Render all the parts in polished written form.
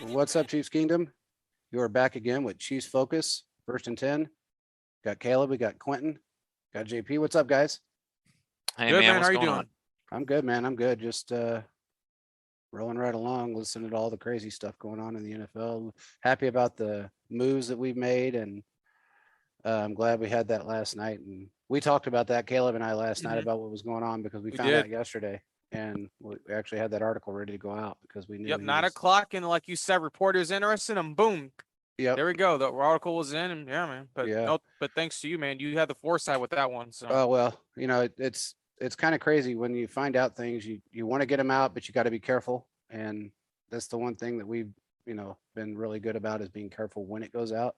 What's up, Chiefs Kingdom? You are back again with Chiefs Focus, first and 10. Got Caleb, we got Quentin, got JP. What's up, guys? Hey Good man, man, how what's you going doing? on? I'm good, man. I'm good. Just rolling right along, listening to all the crazy stuff going on in the NFL. Happy about the moves that we've made, and I'm glad we had that last night. And we talked about that, Caleb and I, last night hmm about what was going on because we We found out did. yesterday, and we actually had that article ready to go out because we knew Yep, he nine was. o'clock, and like you said, reporters interested, and boom, Yep. there we go. The article was in, and yeah, man. But Yeah. no, but thanks to you, man. You had the foresight with that one. So Oh well, it's kind of crazy when you find out things. You want to get them out, but you got to be careful. And that's the one thing that we've been really good about is being careful when it goes out.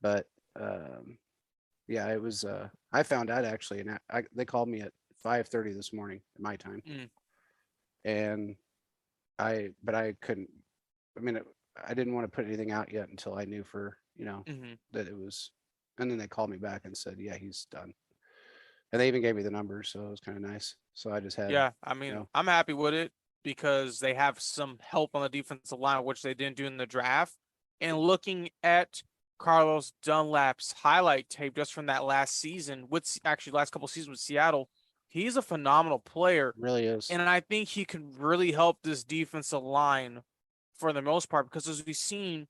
But um, yeah, it was. I found out actually, and they called me at 5:30 this morning at my time, mm, and but I couldn't. I mean, I didn't want to put anything out yet until I knew for hmm that it was. And then they called me back and said, yeah, he's done. And they even gave me the numbers, so it was kind of nice. So I just had, yeah, I mean, I'm happy with it because they have some help on the defensive line, which they didn't do in the draft. And looking at Carlos Dunlap's highlight tape just from that last season, with actually last couple seasons with Seattle, he's a phenomenal player. really is. And I think he can really help this defensive line for the most part because as we've seen,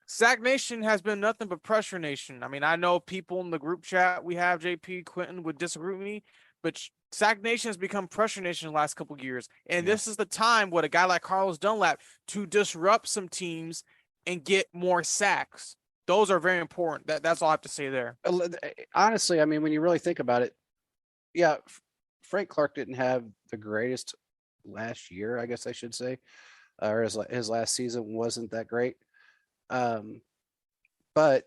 Sack Nation has been nothing but pressure nation. I mean, I know people in the group chat we have, JP Quentin would disagree with me, but Sack Nation has become pressure nation in the last couple of years. And Yeah. this is the time with a guy like Carlos Dunlap to disrupt some teams and get more sacks. Those are very important. That's all I have to say there. Honestly, I mean, when you really think about it, yeah, Frank Clark didn't have the greatest last year, I guess I should say, or his last season wasn't that great. Um, but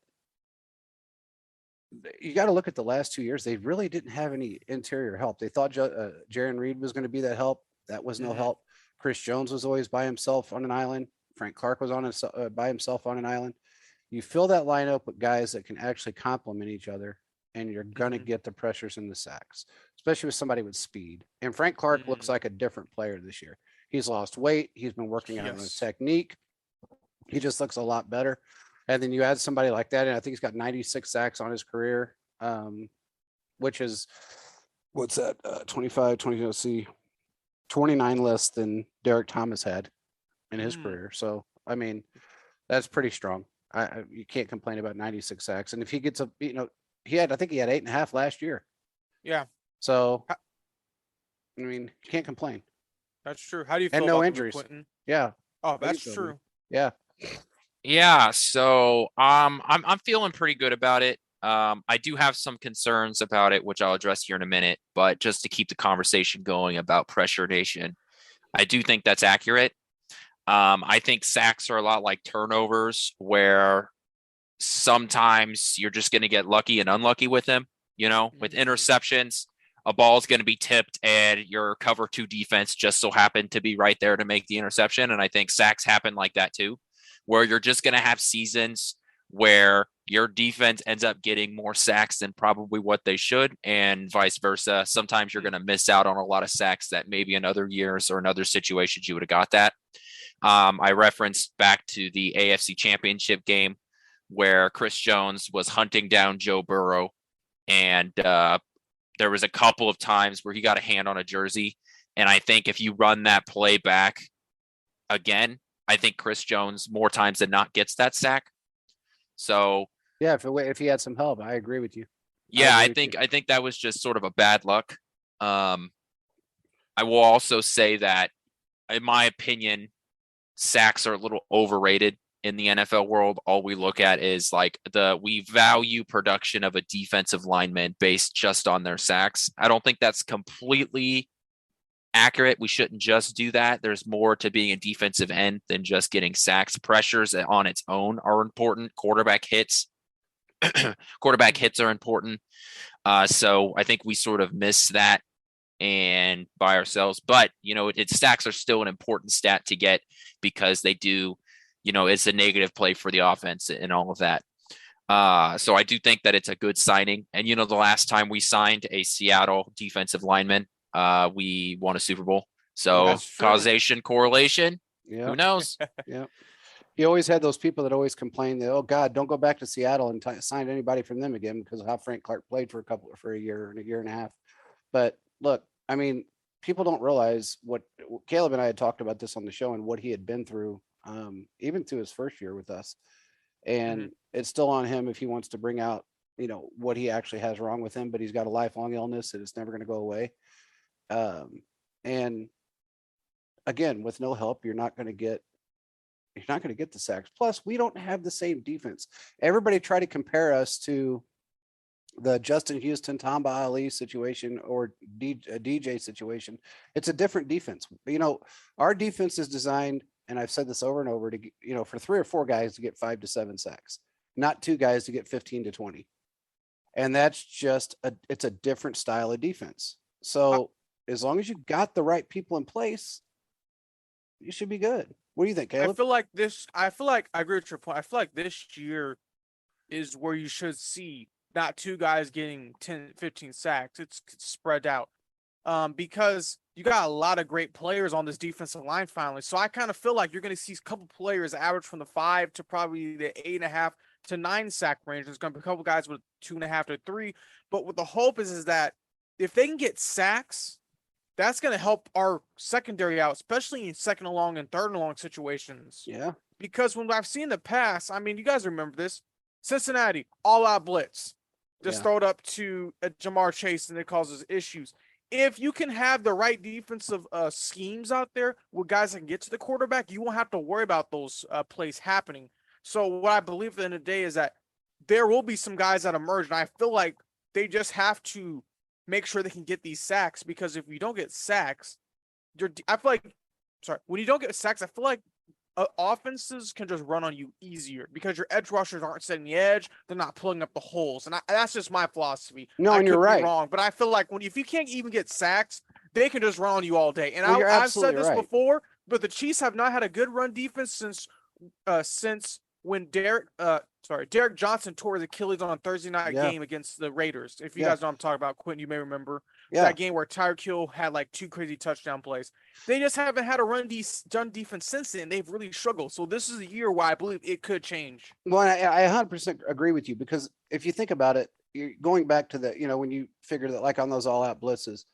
you got to look at the last 2 years. They really didn't have any interior help. They thought Jaron Reed was going to be that help. That was no Mm-hmm. help. Chris Jones was always by himself on an island. Frank Clark was by himself on an island. You fill that lineup with guys that can actually complement each other, and you're going to Mm-hmm. get the pressures and the sacks, especially with somebody with speed. And Frank Clark looks Mm-hmm. like a different player this year. He's lost weight. He's been working out on his Yes. technique. He just looks a lot better. And then you add somebody like that, and I think he's got 96 sacks on his career, which is what's that? 25, 20, let's see, 29 less than Derek Thomas had in his Mm. career. So, I mean, that's pretty strong. You can't complain about 96 sacks. And if he gets I think he had 8.5 last year. Yeah. So, Ha- I mean, you can't complain. That's true. How do you And feel no about the move, injuries. Quentin? Yeah. Oh, How do you that's feel, man? true. Yeah. Yeah, so I'm feeling pretty good about it. I do have some concerns about it, which I'll address here in a minute, but just to keep the conversation going about pressure nation, I do think that's accurate. I think sacks are a lot like turnovers, where sometimes you're just going to get lucky and unlucky with them. With Mm-hmm. interceptions, a ball is going to be tipped, and your cover two defense just so happened to be right there to make the interception. And I think sacks happen like that too, where you're just going to have seasons where your defense ends up getting more sacks than probably what they should, and vice versa. Sometimes you're going to miss out on a lot of sacks that maybe in other years or in other situations you would have got that. I referenced back to the AFC Championship game where Chris Jones was hunting down Joe Burrow, and there was a couple of times where he got a hand on a jersey. And I think if you run that play back again, I think Chris Jones more times than not gets that sack. So Yeah. If he had some help, I agree with you. I yeah, agree I with you. think I think that was just sort of a bad luck. Um, I will also say that, in my opinion, sacks are a little overrated in the NFL world. All we look at is like we value production of a defensive lineman based just on their sacks. I don't think that's completely accurate. We shouldn't just do that. There's more to being a defensive end than just getting sacks. Pressures on its own are important. Quarterback hits are important. So I think we sort of miss that and by ourselves. But sacks are still an important stat to get because they do, it's a negative play for the offense and all of that. So I do think that it's a good signing. And the last time we signed a Seattle defensive lineman, we won a Super Bowl. So That's true. causation, correlation, Yeah. who knows? Yeah. You always had those people that always complained that, oh God, don't go back to Seattle and sign anybody from them again because of how Frank Clark played for a year and a year and a half. But look, I mean, people don't realize what Caleb and I had talked about this on the show and what he had been through, even through his first year with us. And it's still on him if he wants to bring out, what he actually has wrong with him, but he's got a lifelong illness and it's never going to go away. And again, with no help, you're not going to get the sacks. Plus, we don't have the same defense. Everybody try to compare us to the Justin Houston, Tamba Ali situation or DJ situation. It's a different defense. Our defense is designed, and I've said this over and over, to for 3 or 4 guys to get 5 to 7 sacks, not 2 guys to get 15 to 20. And that's just it's a different style of defense. So as long as you got the right people in place, you should be good. What do you think, Caleb? I feel like I agree with your point. I feel like this year is where you should see not 2 guys getting 10, 15 sacks. It's spread out. Because you got a lot of great players on this defensive line finally. So I kind of feel like you're going to see a couple players average from the 5 to probably the 8.5 to 9 sack range. There's going to be a couple guys with 2.5 to 3. But what the hope is that if they can get sacks, that's going to help our secondary out, especially in second and long and third and long situations. Yeah. Because when I've seen in the past, I mean, you guys remember this, Cincinnati, all-out blitz. Just throw it up to Jamar Chase, and it causes issues. If you can have the right defensive schemes out there where guys that can get to the quarterback, you won't have to worry about those plays happening. So what I believe at the end of the day is that there will be some guys that emerge, and I feel like they just have to make sure they can get these sacks, because if you don't get sacks, when you don't get sacks, I feel like offenses can just run on you easier because your edge rushers aren't setting the edge. They're not pulling up the holes. And that's just my philosophy. No, and you're right. Wrong, but I feel like if you can't even get sacks, they can just run on you all day. And I've said this before, but the Chiefs have not had a good run defense since when Derek Johnson tore his Achilles on a Thursday night game against the Raiders. If you guys know what I'm talking about, Quentin, you may remember that game where Tyreek Hill had like 2 crazy touchdown plays. They just haven't had a run defense since then. They've really struggled. So this is a year where I believe it could change. Well, I 100% agree with you, because if you think about it, you're going back to when you figured that, like on those all-out blitzes,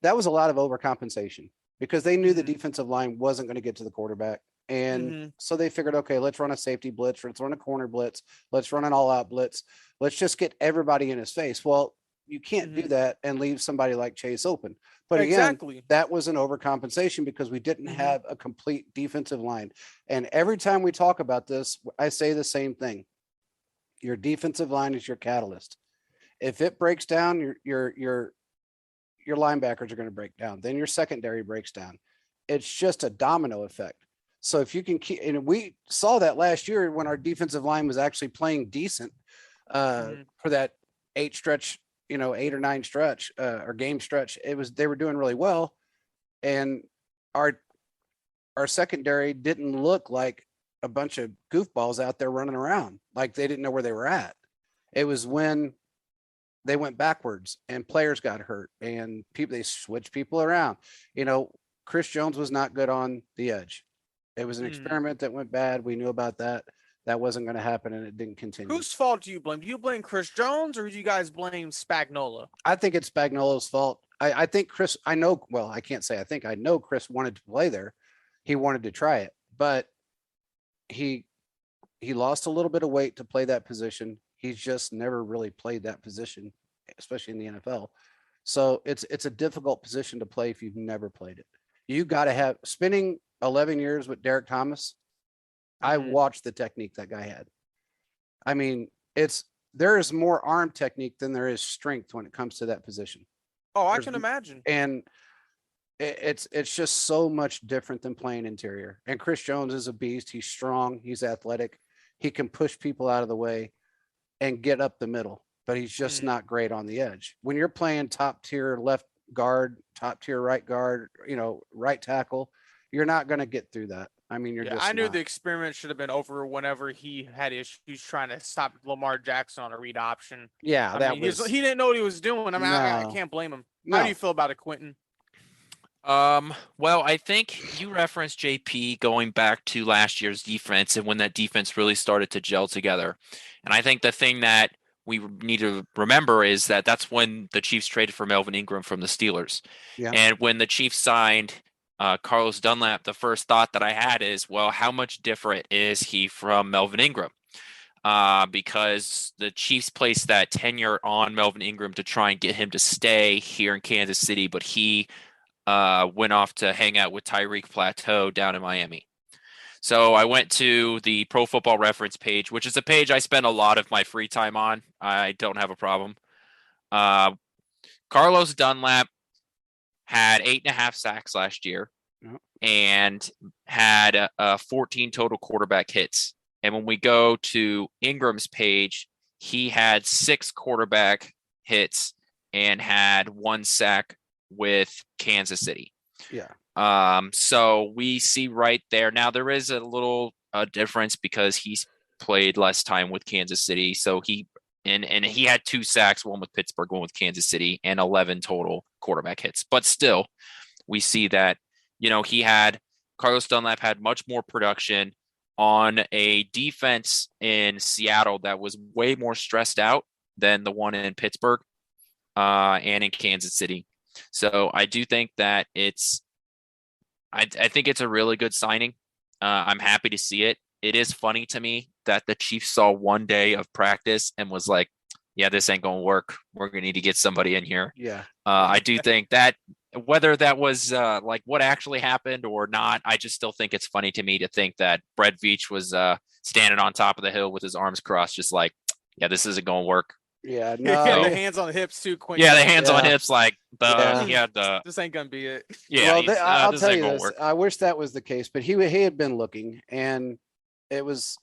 that was a lot of overcompensation because they knew the defensive line wasn't going to get to the quarterback. And so they figured, okay, let's run a safety blitz, let's run a corner blitz, let's run an all-out blitz. Let's just get everybody in his face. Well, you can't do that and leave somebody like Chase open. But again, that was an overcompensation because we didn't have a complete defensive line. And every time we talk about this, I say the same thing. Your defensive line is your catalyst. If it breaks down, your linebackers are going to break down. Then your secondary breaks down. It's just a domino effect. So if you can keep, and we saw that last year when our defensive line was actually playing decent for that 8 or 9 stretch or game stretch, they were doing really well. And our secondary didn't look like a bunch of goofballs out there running around. Like they didn't know where they were at. It was when they went backwards and players got hurt and they switched people around. Chris Jones was not good on the edge. It was an experiment that went bad. We knew about that. That wasn't going to happen, and it didn't continue. Whose fault do you blame? Do you blame Chris Jones, or do you guys blame Spagnuolo? I think it's Spagnuolo's fault. I think Chris, I know Chris wanted to play there. He wanted to try it, but he lost a little bit of weight to play that position. He's just never really played that position, especially in the NFL. So it's a difficult position to play if you've never played it. You got to have spending 11 years with Derek Thomas. I watched the technique that guy had. I mean, there is more arm technique than there is strength when it comes to that position. Oh, I can imagine. And it's just so much different than playing interior. And Chris Jones is a beast. He's strong. He's athletic. He can push people out of the way and get up the middle, but he's just not great on the edge. When you're playing top tier left guard, top tier right guard, right tackle, you're not going to get through that. I mean, I knew the experiment should have been over whenever he had issues trying to stop Lamar Jackson on a read option. Yeah, he didn't know what he was doing. I mean, I can't blame him. How do you feel about it, Quentin? Well, I think you referenced JP going back to last year's defense and when that defense really started to gel together. And I think the thing that we need to remember is that that's when the Chiefs traded for Melvin Ingram from the Steelers. Yeah. And when the Chiefs signed Carlos Dunlap, the first thought that I had is, well, how much different is he from Melvin Ingram? Because the Chiefs placed that tenure on Melvin Ingram to try and get him to stay here in Kansas City, but he went off to hang out with Tyreek Plateau down in Miami. So I went to the Pro Football Reference page, which is a page I spend a lot of my free time on. I don't have a problem. Carlos Dunlap had 8.5 sacks last year and had 14 total quarterback hits. And when we go to Ingram's page, he had 6 quarterback hits and had 1 sack with Kansas City. Yeah. So we see right there. Now there is a little difference because he's played less time with Kansas City. So he had 2 sacks, one with Pittsburgh, one with Kansas City, and 11 total quarterback hits. But still, we see that, Carlos Dunlap had much more production on a defense in Seattle that was way more stressed out than the one in Pittsburgh and in Kansas City. So I do think that I think it's a really good signing. I'm happy to see it. It is funny to me that the Chiefs saw one day of practice and was like, yeah, this ain't going to work. We're going to need to get somebody in here. Yeah. I do think that whether that was like what actually happened or not, I just still think it's funny to me to think that Brett Veach was standing on top of the hill with his arms crossed, just like, yeah, this isn't going to work. Yeah. Yeah, No. the hands on the hips too. Quinn. Yeah, the hands on Yeah. hips, like he had the. This ain't gonna be it. Yeah, Well, I'll this tell ain't you gonna this. work. I wish that was the case, but he had been looking, and there was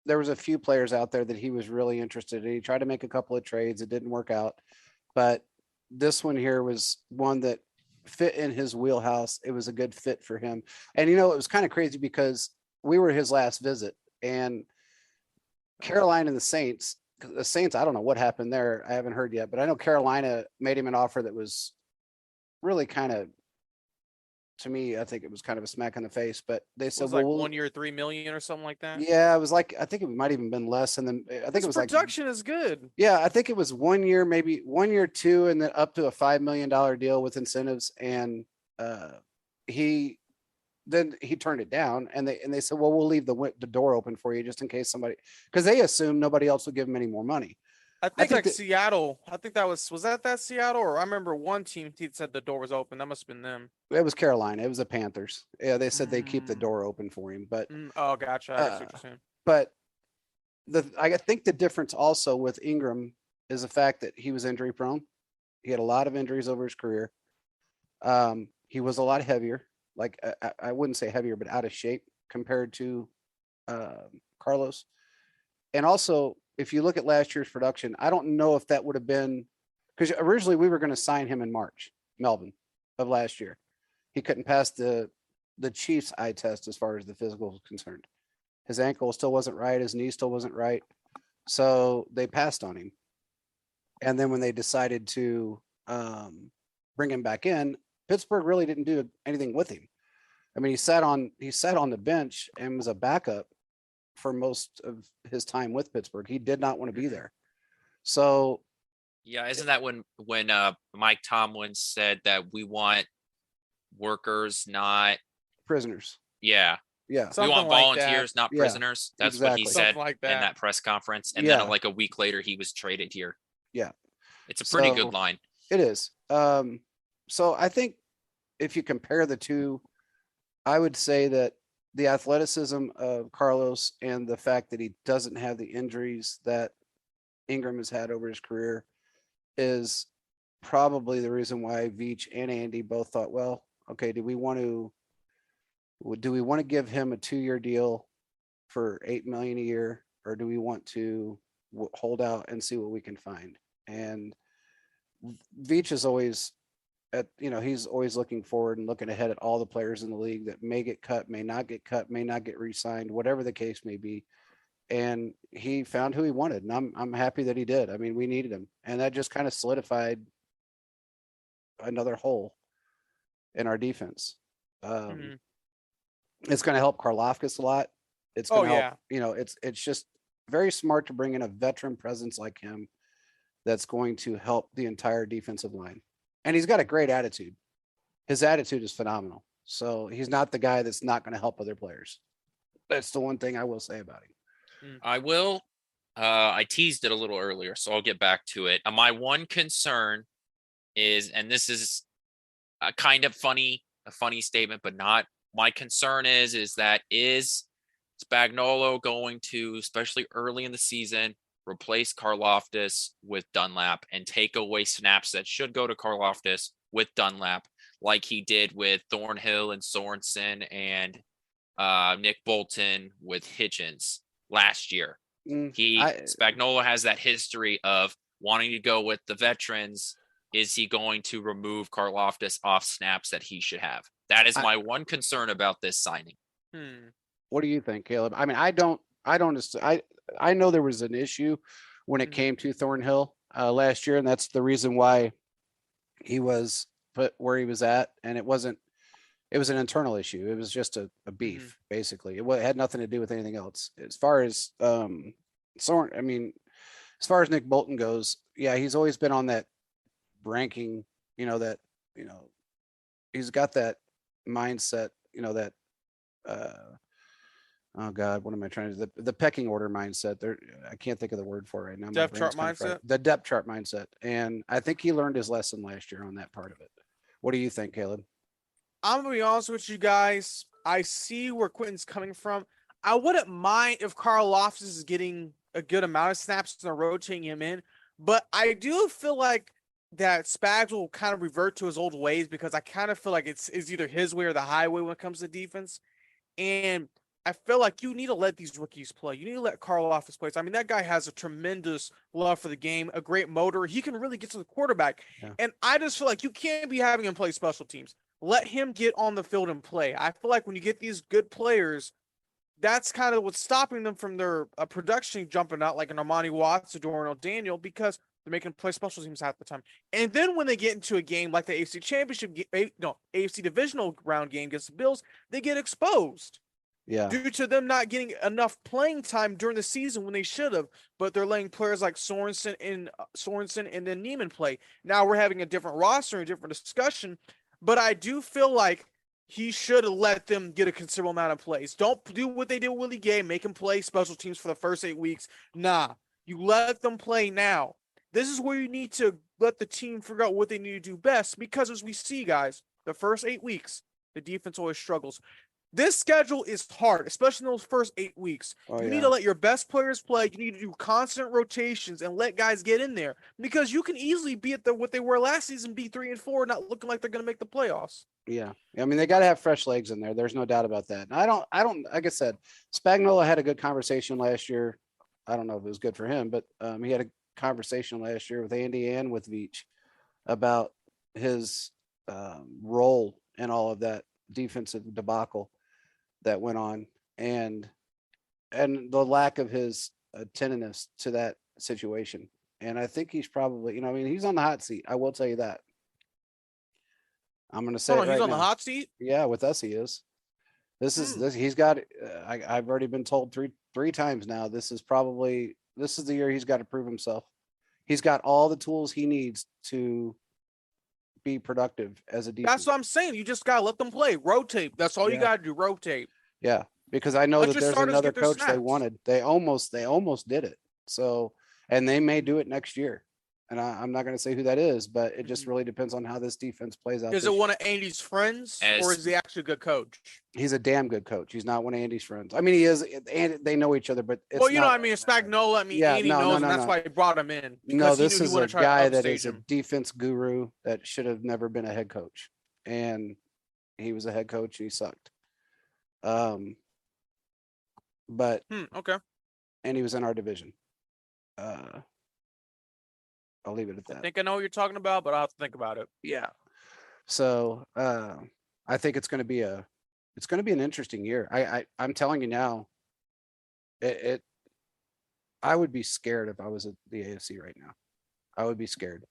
a few players out there that he was really interested in. He tried to make a couple of trades. It didn't work out, but this one here was one that fit in his wheelhouse. It was a good fit for him. And it was kind of crazy because we were his last visit, and Carolina and the Saints, I don't know what happened there. I haven't heard yet, but I know Carolina made him an offer that was really kind of, to me, I think it was kind of a smack in the face, but they It said, was well, like we'll, 1 year, 3 million or something like that. yeah, it was like, I think it might even been less. And then I think His it was like, production is good. yeah, I think it was 1 year, maybe 1 year, 2, and then up to a $5 million deal with incentives. And he turned it down, and they said, well, we'll leave the door open for you just in case somebody, because they assumed nobody else would give him any more money. I think like that- Seattle. I think that was that Seattle, or I remember one team said the door was open. That must have been them. It was Carolina. It was the Panthers. Yeah, they said they keep the door open for him, but Oh, gotcha. I guess what you're saying. but I think the difference also with Ingram is the fact that he was injury prone. He had a lot of injuries over his career. He was a lot heavier. Like I wouldn't say heavier, but out of shape compared to Carlos. And also, if you look at last year's production, I don't know if that would have been, because originally we were going to sign him in March, Melvin, of last year. He couldn't pass the Chiefs eye test as far as the physical is concerned. His ankle still wasn't right. His knee still wasn't right. So they passed on him. And then when they decided to bring him back in, Pittsburgh really didn't do anything with him. I mean, he sat on the bench and was a backup for most of his time with Pittsburgh. He did not want to be there. So yeah, isn't that when Mike Tomlin said that we want workers, not prisoners? Yeah. Yeah. We want like volunteers, that. not Yeah, prisoners. That's what he exactly. said Something like in that. that press conference. And Yeah. then like a week later, he was traded here. Yeah. It's a pretty So- good line. It is. So I think if you compare the two, I would say that the athleticism of Carlos and the fact that he doesn't have the injuries that Ingram has had over his career is probably the reason why Veach and Andy both thought, well, okay, do we want to give him a 2-year deal for $8 million a year, or do we want to hold out and see what we can find? And Veach is always he's always looking forward and looking ahead at all the players in the league that may get cut, may not get cut, may not get re-signed, whatever the case may be. And he found who he wanted, and I'm happy that he did. I mean, we needed him, and that just kind of solidified another hole in our defense. Mhm. It's going to help Karlaftis a lot. It's Oh going to help, yeah. it's just very smart to bring in a veteran presence like him that's going to help the entire defensive line. And he's got a great attitude. His attitude is phenomenal. So he's not the guy that's not going to help other players. That's the one thing I will say about him. I will. I teased it a little earlier, so I'll get back to it. My one concern is, and this is a kind of a funny statement, but not. My concern is that is Spagnuolo going to, especially early in the season, replace Karlaftis with Dunlap and take away snaps that should go to Karlaftis with Dunlap, like he did with Thornhill and Sorensen and Nick Bolton with Hitchens last year. Spagnuolo has that history of wanting to go with the veterans. Is he going to remove Karlaftis off snaps that he should have? That is my one concern about this signing. What do you think, Caleb? I mean, I know there was an issue when it came to Thornhill last year, and that's the reason why he was put where he was at. And it was an internal issue. It was just a beef, basically. It had nothing to do with anything else. As far as Soren, I mean, as far as Nick Bolton goes, yeah, he's always been on that ranking, he's got that mindset, that oh God, what am I trying to the pecking order mindset there. I can't think of the word for it right now. Depth chart mindset. The depth chart mindset. And I think he learned his lesson last year on that part of it. What do you think, Caleb? I'm gonna be honest with you guys. I see where Quentin's coming from. I wouldn't mind if Karlaftis is getting a good amount of snaps and they're rotating him in, but I do feel like that Spags will kind of revert to his old ways because I kind of feel like it's either his way or the highway when it comes to defense. And I feel like you need to let these rookies play. You need to let Karlaftis play. I mean, that guy has a tremendous love for the game, a great motor. He can really get to the quarterback. Yeah. And I just feel like you can't be having him play special teams. Let him get on the field and play. I feel like when you get these good players, that's kind of what's stopping them from their production jumping out, like an Armani Watts or Dorian Daniel, because they're making play special teams half the time. And then when they get into a game like the AFC Championship, AFC Divisional round game against the Bills, they get exposed. Yeah. Due to them not getting enough playing time during the season when they should have, but they're letting players like Sorensen and then Neiman play. Now we're having a different roster, a different discussion, but I do feel like he should have let them get a considerable amount of plays. Don't do what they did with Willie Gay, make him play special teams for the first 8 weeks. Nah, you let them play now. This is where you need to let the team figure out what they need to do best, because as we see, guys, the first 8 weeks, the defense always struggles. This schedule is hard, especially in those first 8 weeks. You need to let your best players play. You need to do constant rotations and let guys get in there, because you can easily be at what they were last season, be 3-4, not looking like they're going to make the playoffs. Yeah. I mean, they got to have fresh legs in there. There's no doubt about that. And I don't, like I said, Spagnuolo had a good conversation last year. I don't know if it was good for him, but he had a conversation last year with Andy and with Veach about his role in all of that defensive debacle that went on, and the lack of his attentiveness to that situation. And I think he's probably, I mean, he's on the hot seat. I will tell you that. I'm going to say he's on the hot seat. Yeah, with us he is. This he's got. I've already been told three times now. This is the year he's got to prove himself. He's got all the tools he needs to be productive as a defense. That's what I'm saying. You just got to let them play. Rotate. That's all you got to do. Rotate. Yeah, because I know that there's another coach they wanted. They almost did it. So, and they may do it next year. And I'm not going to say who that is, but it just really depends on how this defense plays out. Is it one of Andy's friends, or is he actually a good coach? He's a damn good coach. He's not one of Andy's friends. I mean, he is, and they know each other, but it's well, you know what I mean? Spagnuolo, Andy knows, and that's why he brought him in. No, this is a guy that is a defense guru that should have never been a head coach. And he was a head coach, and he sucked. But okay. And he was in our division. I'll leave it at that. I think I know what you're talking about, but I'll have to think about it. Yeah. So I think it's going to be an interesting year. I'm telling you now, I would be scared if I was at the AFC right now. I would be scared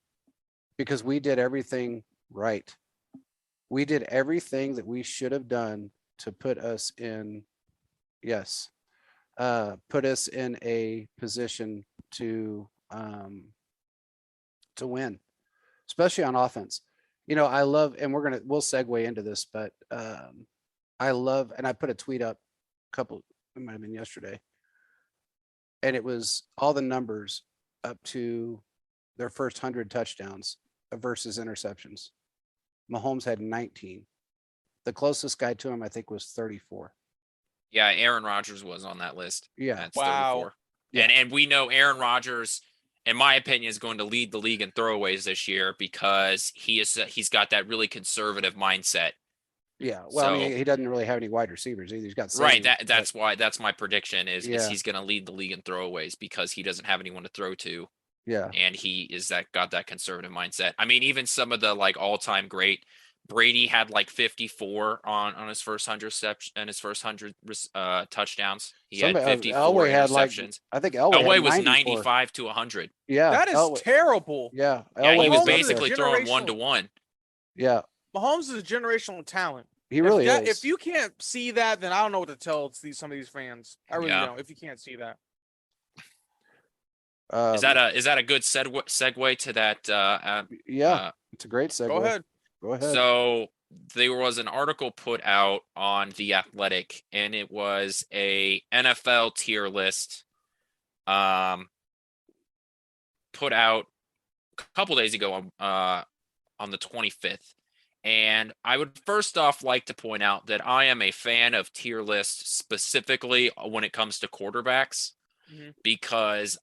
because we did everything right We did everything that we should have done to put us in, yes, put us in a position to win, especially on offense. I love, and we'll segue into this, but I love, and I put a tweet up it might have been yesterday, and it was all the numbers up to their first 100 touchdowns versus interceptions. Mahomes had 19. The closest guy to him, I think, was 34. Yeah, Aaron Rodgers was on that list. Yeah. That's Wow. 34. Yeah. And we know Aaron Rodgers, in my opinion, is going to lead the league in throwaways this year because he's got that really conservative mindset. Yeah. Well, I mean, he doesn't really have any wide receivers either. He's got right. That's my prediction is Yeah. he's going to lead the league in throwaways because he doesn't have anyone to throw to. Yeah. And he got that conservative mindset. I mean, even some of the like all-time great Brady had like 54 on his first 100 steps and his first 100 touchdowns. He had 54 Elway had interceptions. I think Elway was 94. 95 to 100. Yeah. That is terrible. Yeah. Yeah, he Elway was Mahomes is basically throwing generational. 1-to-1. Yeah. Mahomes is a generational talent. He really is. If you can't see that, then I don't know what to tell some of these fans. I really don't. If you can't see that. Is that a good segue to that? Yeah, it's a great segue. Go ahead. So there was an article put out on The Athletic, and it was a NFL tier list put out a couple days ago on the 25th. And I would first off like to point out that I am a fan of tier lists specifically when it comes to quarterbacks, because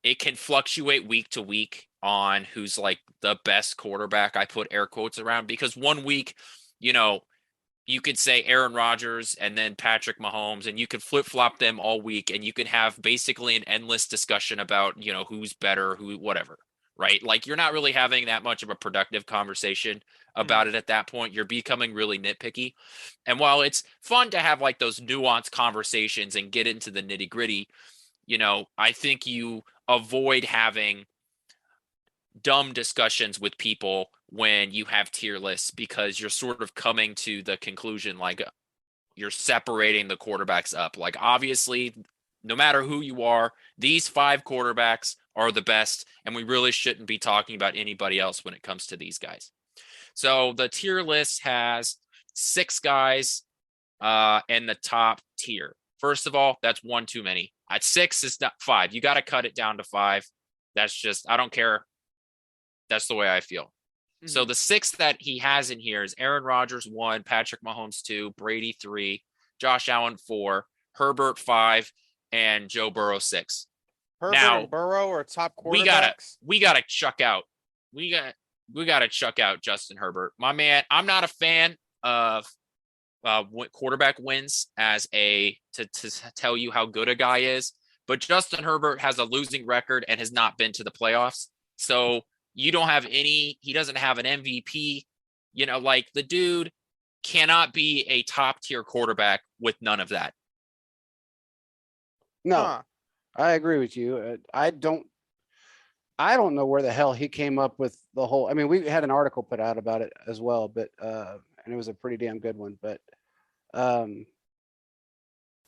it can fluctuate week to week on who's like the best quarterback. I put air quotes around because one week, you could say Aaron Rodgers and then Patrick Mahomes, and you could flip flop them all week, and you could have basically an endless discussion about, who's better, whatever, right? Like you're not really having that much of a productive conversation about it at that point. You're becoming really nitpicky. And while it's fun to have like those nuanced conversations and get into the nitty gritty, I think you avoid having dumb discussions with people when you have tier lists because you're sort of coming to the conclusion like you're separating the quarterbacks up. Like obviously, no matter who you are, these 5 quarterbacks are the best, and we really shouldn't be talking about anybody else when it comes to these guys. So the tier list has 6 guys in the top tier. First of all, that's one too many. At 6 is not 5. You got to cut it down to 5. That's just, I don't care. That's the way I feel. So the 6 that he has in here is Aaron Rodgers 1, Patrick Mahomes 2, Brady 3, Josh Allen 4, Herbert 5, and Joe Burrow 6. Herbert and Burrow are top quarterbacks. We gotta chuck out. We gotta chuck out Justin Herbert, my man. I'm not a fan of quarterback wins as to tell you how good a guy is, but Justin Herbert has a losing record and has not been to the playoffs. So he doesn't have an MVP, like the dude cannot be a top tier quarterback with none of that. No, I agree with you. I don't know where the hell he came up with the whole, I mean, we had an article put out about it as well, but, and it was a pretty damn good one, but,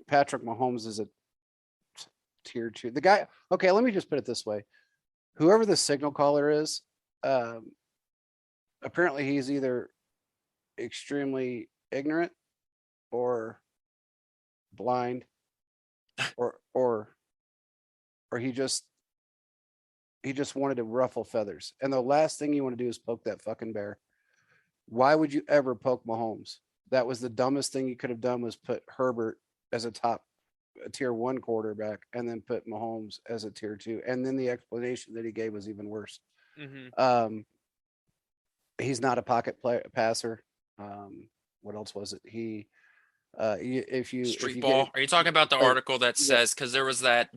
Patrick Mahomes is a tier 2. The guy, okay, let me just put it this way. Whoever the signal caller is, apparently he's either extremely ignorant or blind or he just wanted to ruffle feathers. And the last thing you want to do is poke that fucking bear. Why would you ever poke Mahomes? That was the dumbest thing you could have done, was put Herbert as a tier 1 quarterback and then put Mahomes as a tier 2. And then the explanation that he gave was even worse. He's not a pocket passer. What else was it? Street ball. Are you talking about the article that says, because there was that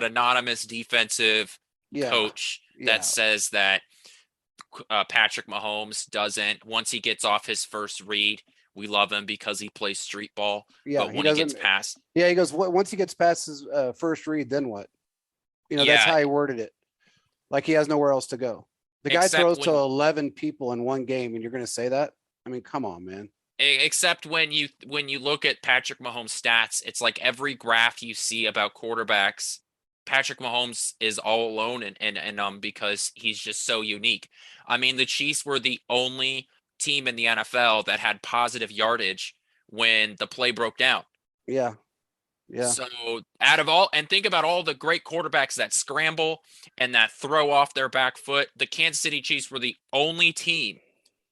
anonymous defensive coach that says that Patrick Mahomes doesn't, once he gets off his first read, we love him because he plays street ball. Yeah, but when he gets past, he goes, once he gets past his first read, then what? That's how he worded it. Like he has nowhere else to go. The guy throws to 11 people in one game, and you're going to say that? I mean, come on, man. Except when you look at Patrick Mahomes' stats, it's like every graph you see about quarterbacks, Patrick Mahomes is all alone and because he's just so unique. I mean, the Chiefs were the only team in the NFL that had positive yardage when the play broke down. Yeah. Yeah. So out of all, and think about all the great quarterbacks that scramble and that throw off their back foot, the Kansas City Chiefs were the only team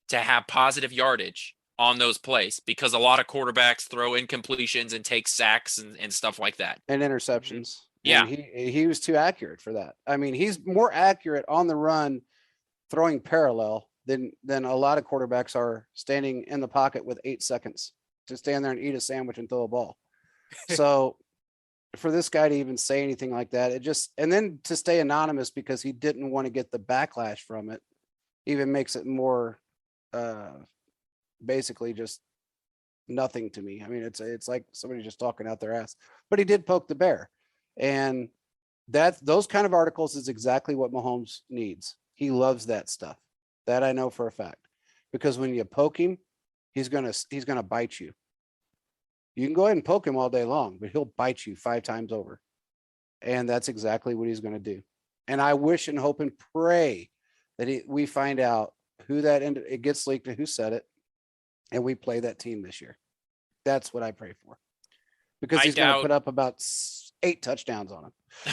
to have positive yardage on those plays because a lot of quarterbacks throw incompletions and take sacks and stuff like that. And interceptions. Yeah. And he was too accurate for that. I mean, he's more accurate on the run throwing parallel than a lot of quarterbacks are standing in the pocket with 8 seconds to stand there and eat a sandwich and throw a ball. So for this guy to even say anything like that, it just, and then to stay anonymous because he didn't want to get the backlash from it, even makes it more basically just nothing to me. I mean, it's like somebody just talking out their ass. But he did poke the bear, and those kind of articles is exactly what Mahomes needs. He loves that stuff. That I know for a fact, because when you poke him, he's gonna bite you. You can go ahead and poke him all day long, but he'll bite you 5 times over, and that's exactly what he's gonna do. And I wish and hope and pray that we find out who it gets leaked and who said it, and we play that team this year. That's what I pray for, because he's going to put up about 8 touchdowns on him.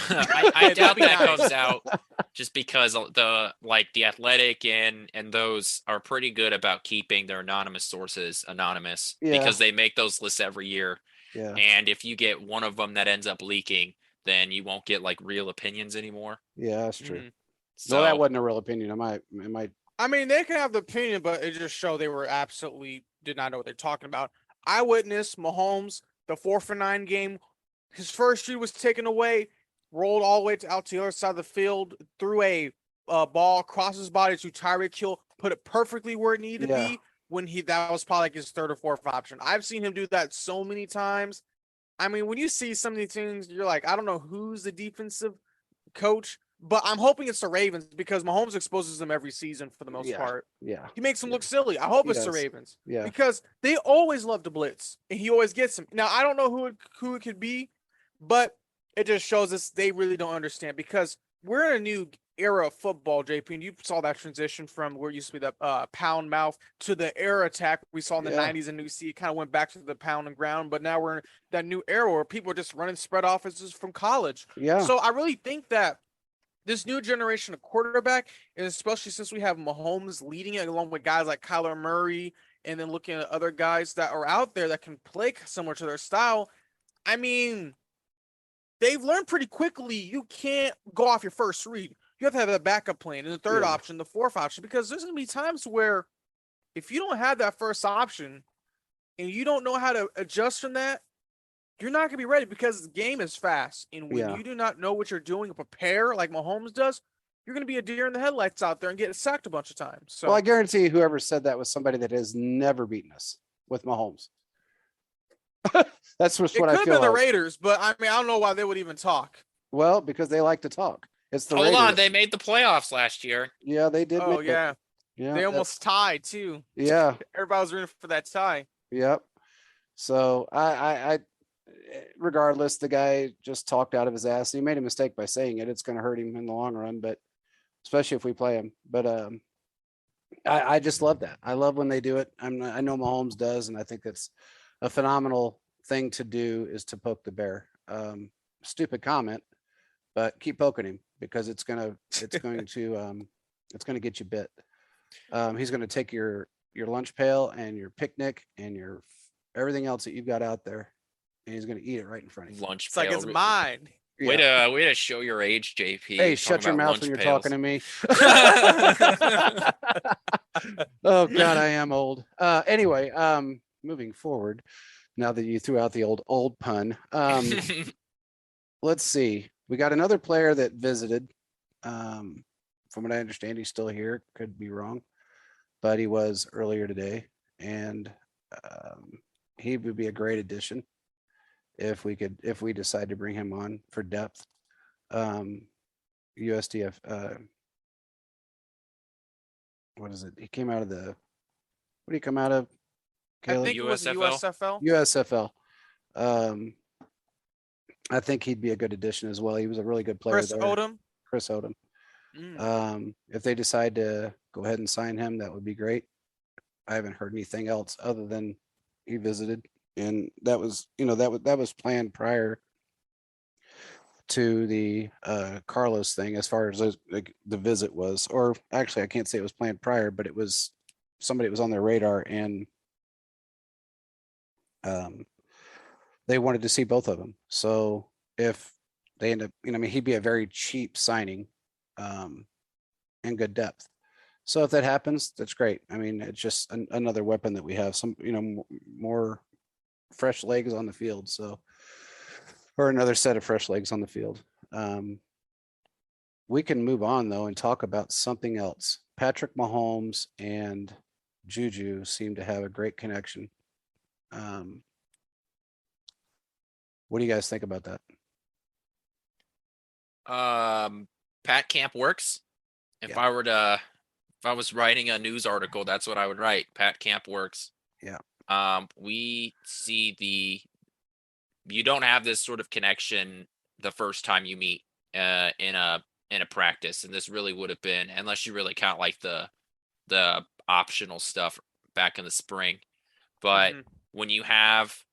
I doubt that comes out just because the Athletic and those are pretty good about keeping their anonymous sources anonymous because they make those lists every year. Yeah. And if you get one of them that ends up leaking, then you won't get like real opinions anymore. Yeah, that's true. So no, that wasn't a real opinion. I mean, they can have the opinion, but it just showed they were absolutely did not know what they're talking about. I witnessed Mahomes, the 4-for-9 game. His first read was taken away, rolled all the way out to the other side of the field, threw a ball across his body to Tyreek Hill, put it perfectly where it needed to be when that was probably like his 3rd or 4th option. I've seen him do that so many times. I mean, when you see some of these things, you're like, I don't know who's the defensive coach, but I'm hoping it's the Ravens because Mahomes exposes them every season for the most part. Yeah. He makes them look silly. I hope it's the Ravens. Yeah. Because they always love to blitz, and he always gets them. Now, I don't know who it could be, but it just shows us they really don't understand because we're in a new era of football, JP, and you saw that transition from where it used to be the pound mouth to the air attack we saw in the 90s, and you see it kind of went back to the pound and ground, but now we're in that new era where people are just running spread offenses from college. Yeah. So I really think that this new generation of quarterback, and especially since we have Mahomes leading it along with guys like Kyler Murray, and then looking at other guys that are out there that can play similar to their style, I mean, they've learned pretty quickly you can't go off your first read. You have to have a backup plan and the 3rd option, the 4th option, because there's going to be times where if you don't have that first option and you don't know how to adjust from that, you're not going to be ready because the game is fast. And when you do not know what you're doing and prepare like Mahomes does, you're going to be a deer in the headlights out there and get sacked a bunch of times. So, well, I guarantee you whoever said that was somebody that has never beaten us with Mahomes. That's what I feel. It could have been the Raiders, but I mean, I don't know why they would even talk. Well, because they like to talk. It's the Hold on, they made the playoffs last year. Yeah, they did. Oh, yeah. They almost tied too. Yeah. Everybody was rooting for that tie. Yep. So I regardless, the guy just talked out of his ass. He made a mistake by saying it. It's going to hurt him in the long run, but especially if we play him. But I just love that. I love when they do it. I know Mahomes does, and I think it's a phenomenal thing to do is to poke the bear. Stupid comment, but keep poking him because it's going to get you bit. He's going to take your lunch pail and your picnic and your everything else that you've got out there, and he's going to eat it right in front of you. Lunch it's pail. Like it's mine. Way to show your age, JP. Hey, shut your mouth when you're talking to me. Oh God, I am old. Anyway, moving forward, now that you threw out the old pun, let's see. We got another player that visited. From what I understand, he's still here. Could be wrong, but he was earlier today, and he would be a great addition if we decide to bring him on for depth. USDF, what is it? He came out of What do you come out of, I Caleb? think it was USFL? USFL. USFL. I think he'd be a good addition as well. He was a really good player Chris there. Odom. Chris Odom. Mm. If they decide to go ahead and sign him, that would be great. I haven't heard anything else other than he visited, and that was, that was planned prior to the Carlos thing, as far as like the visit was. Or actually, I can't say it was planned prior, but it was somebody was on their radar, and they wanted to see both of them. So if they end up, he'd be a very cheap signing, and good depth. So if that happens, that's great. I mean, it's just another weapon that we have. Some, more fresh legs on the field. So, or another set of fresh legs on the field. We can move on though and talk about something else. Patrick Mahomes and Juju seem to have a great connection. What do you guys think about that? Pat Camp works. If Yeah. I was writing a news article, that's what I would write. Pat Camp works. Yeah. We see you don't have this sort of connection the first time you meet in a practice, and this really would have been, unless you really count like the optional stuff back in the spring. But when you have,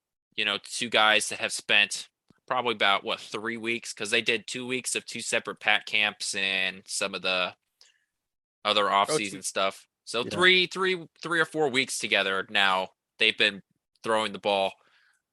two guys that have spent probably about 3 weeks, because they did 2 weeks of 2 separate Pat camps and some of the other off-season stuff. So Yeah. three or 4 weeks together now. They've been throwing the ball,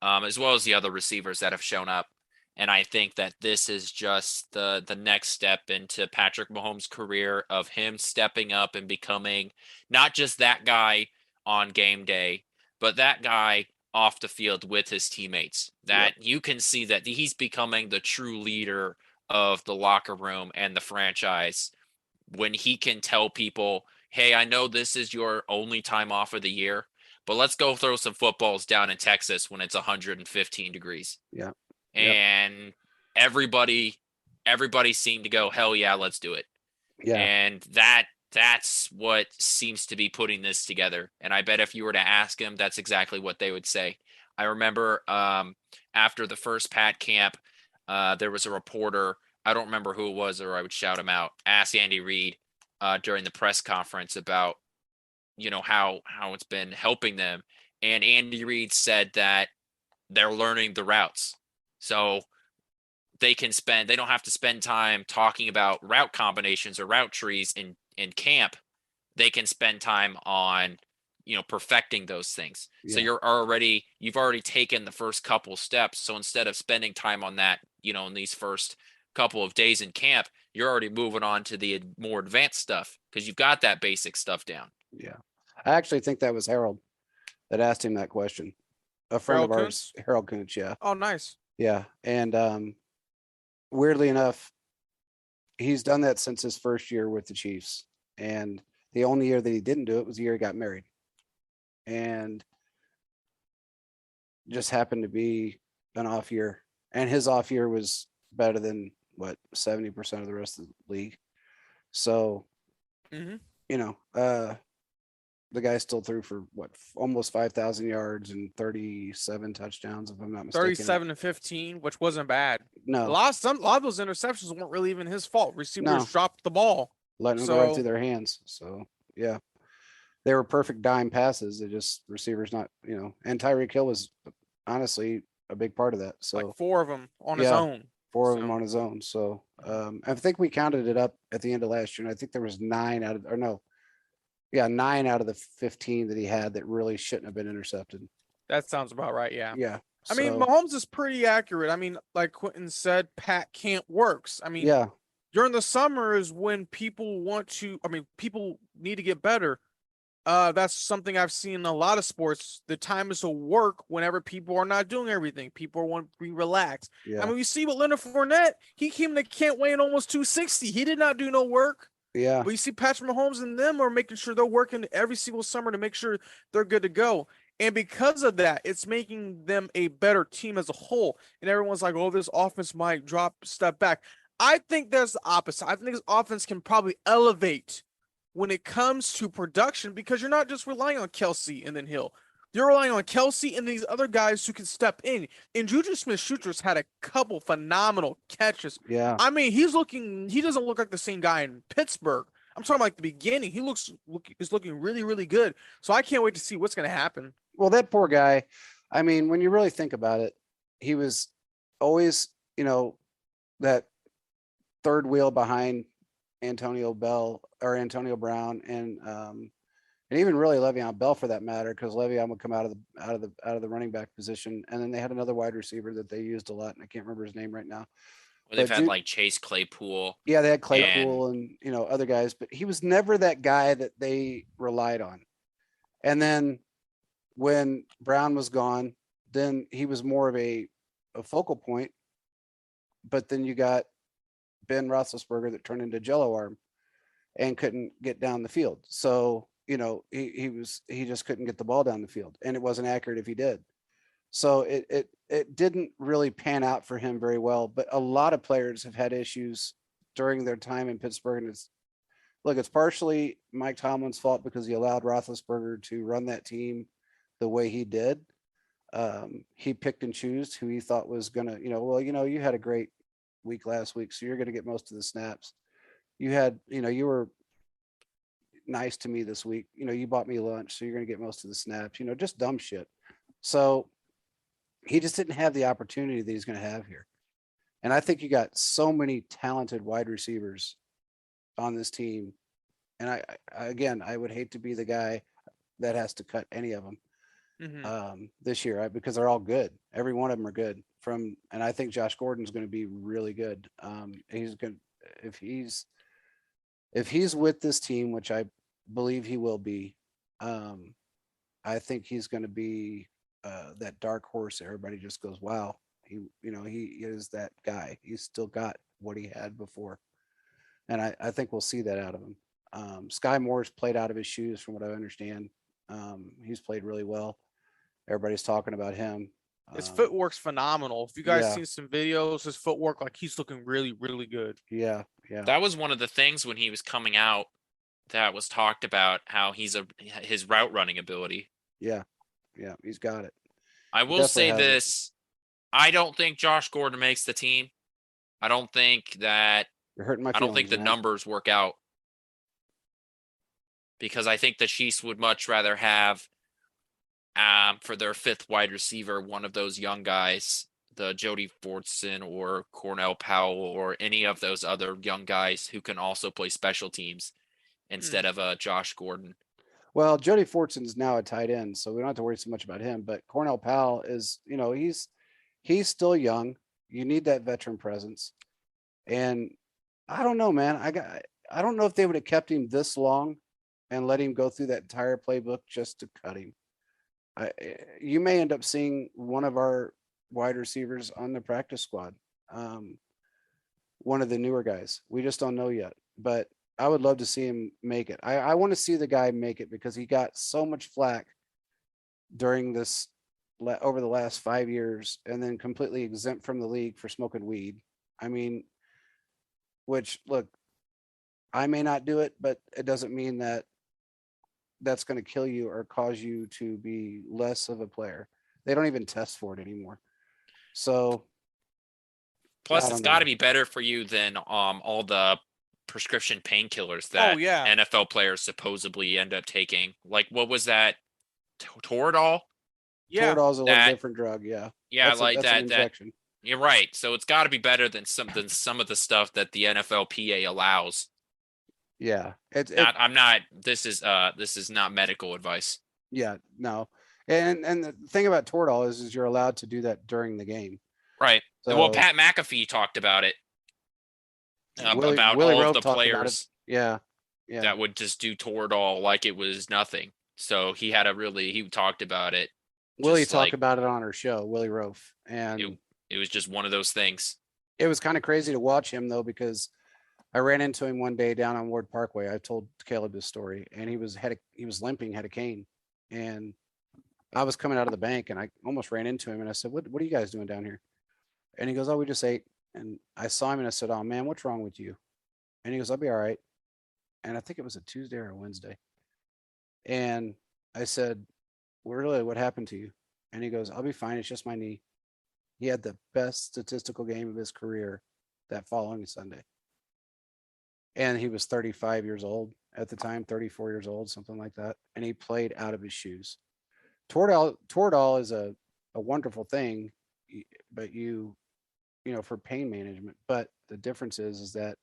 as well as the other receivers that have shown up. And I think that this is just the next step into Patrick Mahomes' career, of him stepping up and becoming not just that guy on game day, but that guy off the field with his teammates. That you can see that he's becoming the true leader of the locker room and the franchise, when he can tell people, hey, I know this is your only time off of the year, but let's go throw some footballs down in Texas when it's 115 degrees. Yeah. And everybody seemed to go, hell yeah, let's do it. Yeah. And that's what seems to be putting this together. And I bet if you were to ask him, that's exactly what they would say. I remember after the first Pat camp, there was a reporter, I don't remember who it was, or I would shout him out, ask Andy Reid during the press conference about, how it's been helping them. And Andy Reid said that they're learning the routes. So they don't have to spend time talking about route combinations or route trees in camp. They can spend time on, perfecting those things. Yeah. So you've already taken the first couple steps. So instead of spending time on that, in these first couple of days in camp, you're already moving on to the more advanced stuff, because you've got that basic stuff down. Yeah. I actually think that was Harold that asked him that question. A friend Harold of ours, Kuntz? Harold Kuntz. Yeah. Oh, nice. Yeah. And weirdly enough, he's done that since his first year with the Chiefs. And the only year that he didn't do it was the year he got married. And just happened to be an off year. And his off year was better than 70% of the rest of the league. So, the guy still threw for almost 5,000 yards and 37 touchdowns, if I'm not mistaken. 37 and 15, which wasn't bad. No, A lot of those interceptions weren't really even his fault. Receivers dropped the ball, letting them go right through their hands. So yeah, they were perfect dime passes. It just receivers not, and Tyreek Hill was honestly a big part of that. So like 4 of them on his own. 4 of them on his own. So I think we counted it up at the end of last year, and I think there was 9 out of the 15 that he had that really shouldn't have been intercepted. That sounds about right. Yeah. Yeah. I mean, Mahomes is pretty accurate. I mean, like Quentin said, Pat camp works. I mean, during the summer is when people people need to get better. That's something I've seen in a lot of sports. The time is to work whenever people are not doing everything. People want to be relaxed. Yeah. I mean, we see with Leonard Fournette, he came to camp weighing almost 260. He did not do no work. Yeah. But you see Patrick Mahomes and them are making sure they're working every single summer to make sure they're good to go. And because of that, it's making them a better team as a whole. And everyone's like, oh, this offense might step back. I think there's the opposite. I think this offense can probably elevate when it comes to production because you're not just relying on Kelsey and then Hill. You're relying on Kelsey and these other guys who can step in. And Juju Smith-Schuster's had a couple phenomenal catches. Yeah. I mean, he doesn't look like the same guy in Pittsburgh. I'm talking about like the beginning. He is looking really, really good. So I can't wait to see what's going to happen. Well, that poor guy. I mean, when you really think about it, he was always, that third wheel behind Antonio Brown and even really Le'Veon Bell for that matter, because Le'Veon would come out of the running back position, and then they had another wide receiver that they used a lot, and I can't remember his name right now. Well, they've had like Chase Claypool. Yeah, they had Claypool and other guys, but he was never that guy that they relied on. And then when Brown was gone, then he was more of a focal point. But then you got Ben Roethlisberger that turned into Jello arm and couldn't get down the field. So he just couldn't get the ball down the field, and it wasn't accurate if he did. So it didn't really pan out for him very well. But a lot of players have had issues during their time in Pittsburgh, and it's partially Mike Tomlin's fault because he allowed Roethlisberger to run that team the way he did. He picked and chose who he thought was gonna, you had a great week last week, so you're gonna get most of the snaps. You were nice to me this week. You bought me lunch, so you're going to get most of the snaps, just dumb shit. So he just didn't have the opportunity that he's going to have here. And I think you got so many talented wide receivers on this team. And I would hate to be the guy that has to cut any of them this year, because they're all good. Every one of them are good and I think Josh Gordon's going to be really good. He's going if he's with this team, which I believe he will be, I think he's going to be that dark horse. Everybody just goes, wow, he is that guy. He's still got what he had before. And I think we'll see that out of him. Sky Moore's played out of his shoes from what I understand. He's played really well. Everybody's talking about him. His footwork's phenomenal. If you guys seen some videos, his footwork, like he's looking really, really good. Yeah. That was one of the things when he was coming out that was talked about, how his route running ability. Yeah, he's got it. I will say this: I don't think Josh Gordon makes the team. I don't think that. You're hurting my feelings, I don't think the numbers work out, because I think the Chiefs would much rather have, for their fifth wide receiver, one of those young guys, the Jody Fortson or Cornell Powell or any of those other young guys who can also play special teams instead of Josh Gordon. Well, Jody Fortson's now a tight end, so we don't have to worry so much about him. But Cornell Powell is, he's still young. You need that veteran presence. And I don't know, man. I don't know if they would have kept him this long and let him go through that entire playbook just to cut him. You may end up seeing one of our wide receivers on the practice squad. One of the newer guys. We just don't know yet, but I would love to see him make it. I want to see the guy make it because he got so much flack during this over the last 5 years, and then completely exempt from the league for smoking weed. I mean, which, look, I may not do it, but it doesn't mean that that's going to kill you or cause you to be less of a player. They don't even test for it anymore. So plus it's got to be better for you than all the prescription painkillers that NFL players supposedly end up taking. Like, what was that? Toradol? Yeah. Toradol is a little different drug. Yeah. Yeah. That's that injection. You're right. So it's got to be better than some of the stuff that the NFLPA allows. Yeah. This is not medical advice. Yeah, no. And the thing about Toradol is you're allowed to do that during the game. Right. So, well, Pat McAfee talked about it. Willie all of the players. Yeah. That would just do Toradol like it was nothing. So he talked about it. Willie talked about it on our show, Willie Rofe. And it was just one of those things. It was kind of crazy to watch him though, because I ran into him one day down on Ward Parkway. I told Caleb this story, and he was limping, had a cane, and I was coming out of the bank, and I almost ran into him, and I said, "What are you guys doing down here?" And he goes, "Oh, we just ate." And I saw him, and I said, "Oh man, what's wrong with you?" And he goes, "I'll be all right." and I think it was a Tuesday or a Wednesday. And I said, well, really, what happened to you? And he goes, I'll be fine. It's just my knee. He had the best statistical game of his career that following Sunday. And he was 35 years old at the time, 34 years old, something like that. And he played out of his shoes. Toradol is a wonderful thing, but for pain management. But the difference is that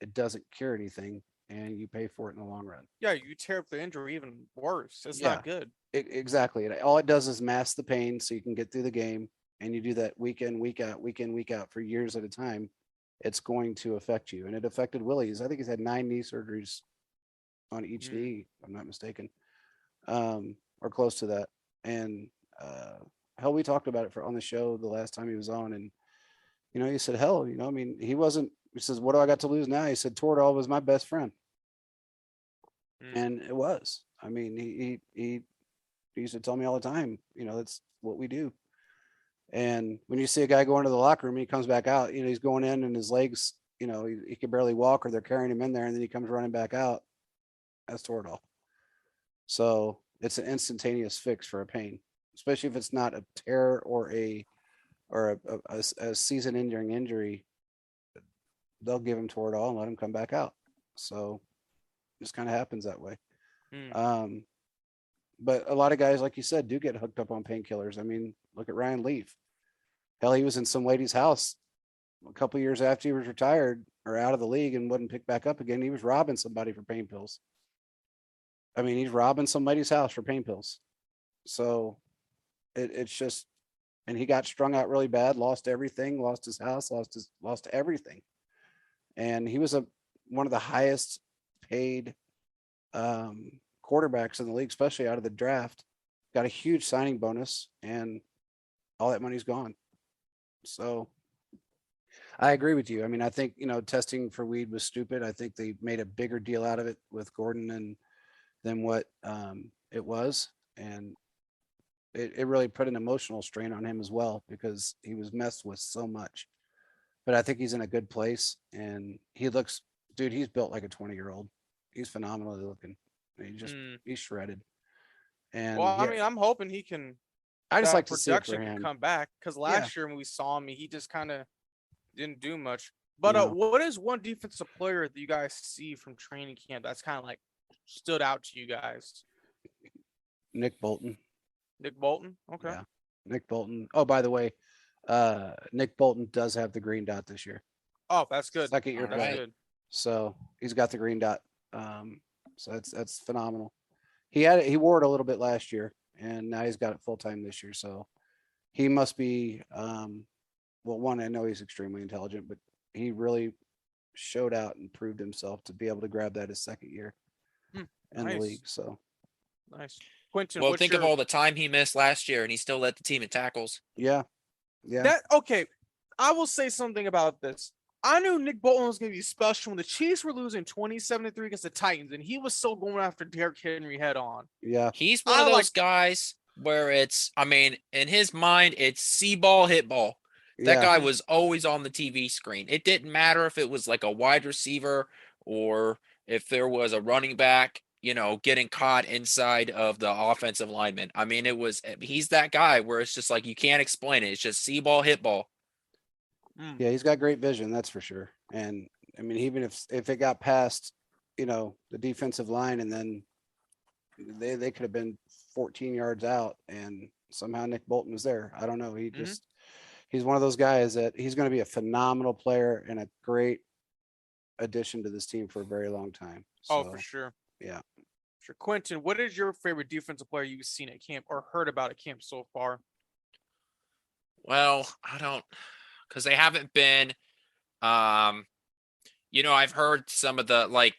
it doesn't cure anything and you pay for it in the long run. Yeah, you tear up the injury even worse. It's Yeah. not good. Exactly. All it does is mask the pain so you can get through the game, and you do that week in, week out, week in, week out for years at a time. It's going to affect you. And it affected Willie's. I think he's had 9 knee surgeries on each knee, if I'm not mistaken, or close to that. And hell, we talked about it on the show the last time he was on. And, he said, hell, I mean, he says, what do I got to lose now? He said, Toradol was my best friend. And it was. I mean, he used to tell me all the time, that's what we do. And when you see a guy go into the locker room, and he comes back out, he's going in and his legs, he can barely walk, or they're carrying him in there, and then he comes running back out. That's Toradol. So it's an instantaneous fix for a pain, especially if it's not a tear or a season-ending injury. They'll give him Toradol and let him come back out. So it just kind of happens that way. But a lot of guys, like you said, do get hooked up on painkillers. I mean, look at Ryan Leaf. Hell, he was in some lady's house a couple years after he was retired or out of the league and wouldn't pick back up again. He was robbing somebody for pain pills. I mean, he's robbing somebody's house for pain pills. So it's just, and he got strung out really bad, lost everything, lost his house, lost everything. And he was one of the highest paid quarterbacks in the league, especially out of the draft. Got a huge signing bonus, and all that money's gone. So I agree with you. I mean, I think, testing for weed was stupid. I think they made a bigger deal out of it with Gordon than what it was. And it really put an emotional strain on him as well, because he was messed with so much. But I think he's in a good place, and he's built like a 20-year-old. He's phenomenally looking. He's shredded. And well, I mean, I'm hoping he can. I just that like to see it for production him. can come back, because last year when we saw him, he just kind of didn't do much. But No. what is one defensive player that you guys see from training camp that's kind of like stood out to you guys? Nick Bolton. Nick Bolton? Okay. Yeah. Nick Bolton. Oh, by the way, Nick Bolton does have the green dot this year. Oh, that's good. Second year All player. right. Good. So he's got the green dot. So that's phenomenal. He wore it a little bit last year, and now he's got it full time this year. So he must be well, one, I know he's extremely intelligent, but he really showed out and proved himself to be able to grab that his second year in Nice. the league. So Nice. Quentin, Well, what's think your... of all the time he missed last year, and he still led the team in tackles. yeah. Okay, I will say something about this. I knew Nick Bolton was going to be special when the Chiefs were losing 27-3 against the Titans, and he was still going after Derrick Henry head on. Yeah. He's one of those guys where in his mind, it's see ball, hit ball. That guy was always on the TV screen. It didn't matter if it was like a wide receiver or if there was a running back, getting caught inside of the offensive lineman. I mean, he's that guy where it's just like, you can't explain it. It's just see ball, hit ball. Yeah, he's got great vision, that's for sure. And I mean, even if it got past, the defensive line, and then they could have been 14 yards out, and somehow Nick Bolton was there. I don't know. He's one of those guys that he's going to be a phenomenal player and a great addition to this team for a very long time. So, for sure. Yeah. Sure. Quentin, what is your favorite defensive player you've seen at camp or heard about at camp so far? Well, I don't, because they haven't been, I've heard some of the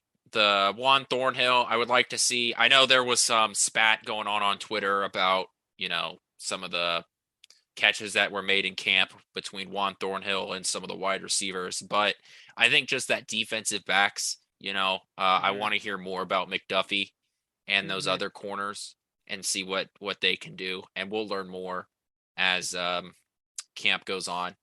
Juan Thornhill. I would like to see. I know there was some spat going on Twitter about, some of the catches that were made in camp between Juan Thornhill and some of the wide receivers. But I think just that defensive backs, I want to hear more about McDuffie and those other corners and see what they can do. And we'll learn more as camp goes on.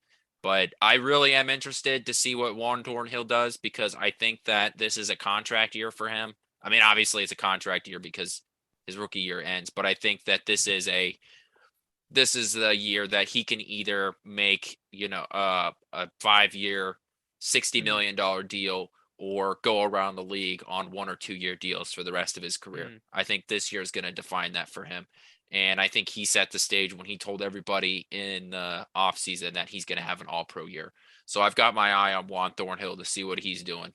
But I really am interested to see what Juan Thornhill does, because I think that this is a contract year for him. I mean, obviously it's a contract year because his rookie year ends, but I think that this is the year that he can either make, a 5-year, $60 million deal, or go around the league on 1 or 2 year deals for the rest of his career. I think this year is going to define that for him. And I think he set the stage when he told everybody in the offseason that he's going to have an all-pro year. So I've got my eye on Juan Thornhill to see what he's doing.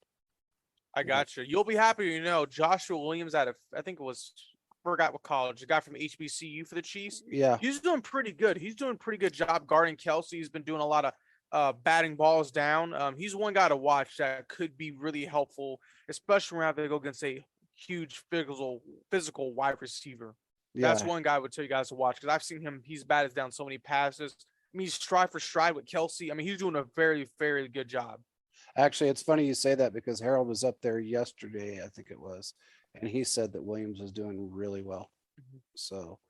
I got you. You'll be happy to know Joshua Williams I think it was, forgot what college, the guy from HBCU for the Chiefs. Yeah. He's doing pretty good. He's doing a pretty good job guarding Kelsey. He's been doing a lot of batting balls down. He's one guy to watch that could be really helpful, especially when they go against a huge physical wide receiver. That's one guy I would tell you guys to watch, because I've seen him. He's batted down so many passes. I mean, he's stride for stride with Kelsey. I mean, he's doing a very, very good job. Actually, it's funny you say that, because Harold was up there yesterday, I think it was, and he said that Williams was doing really well. So,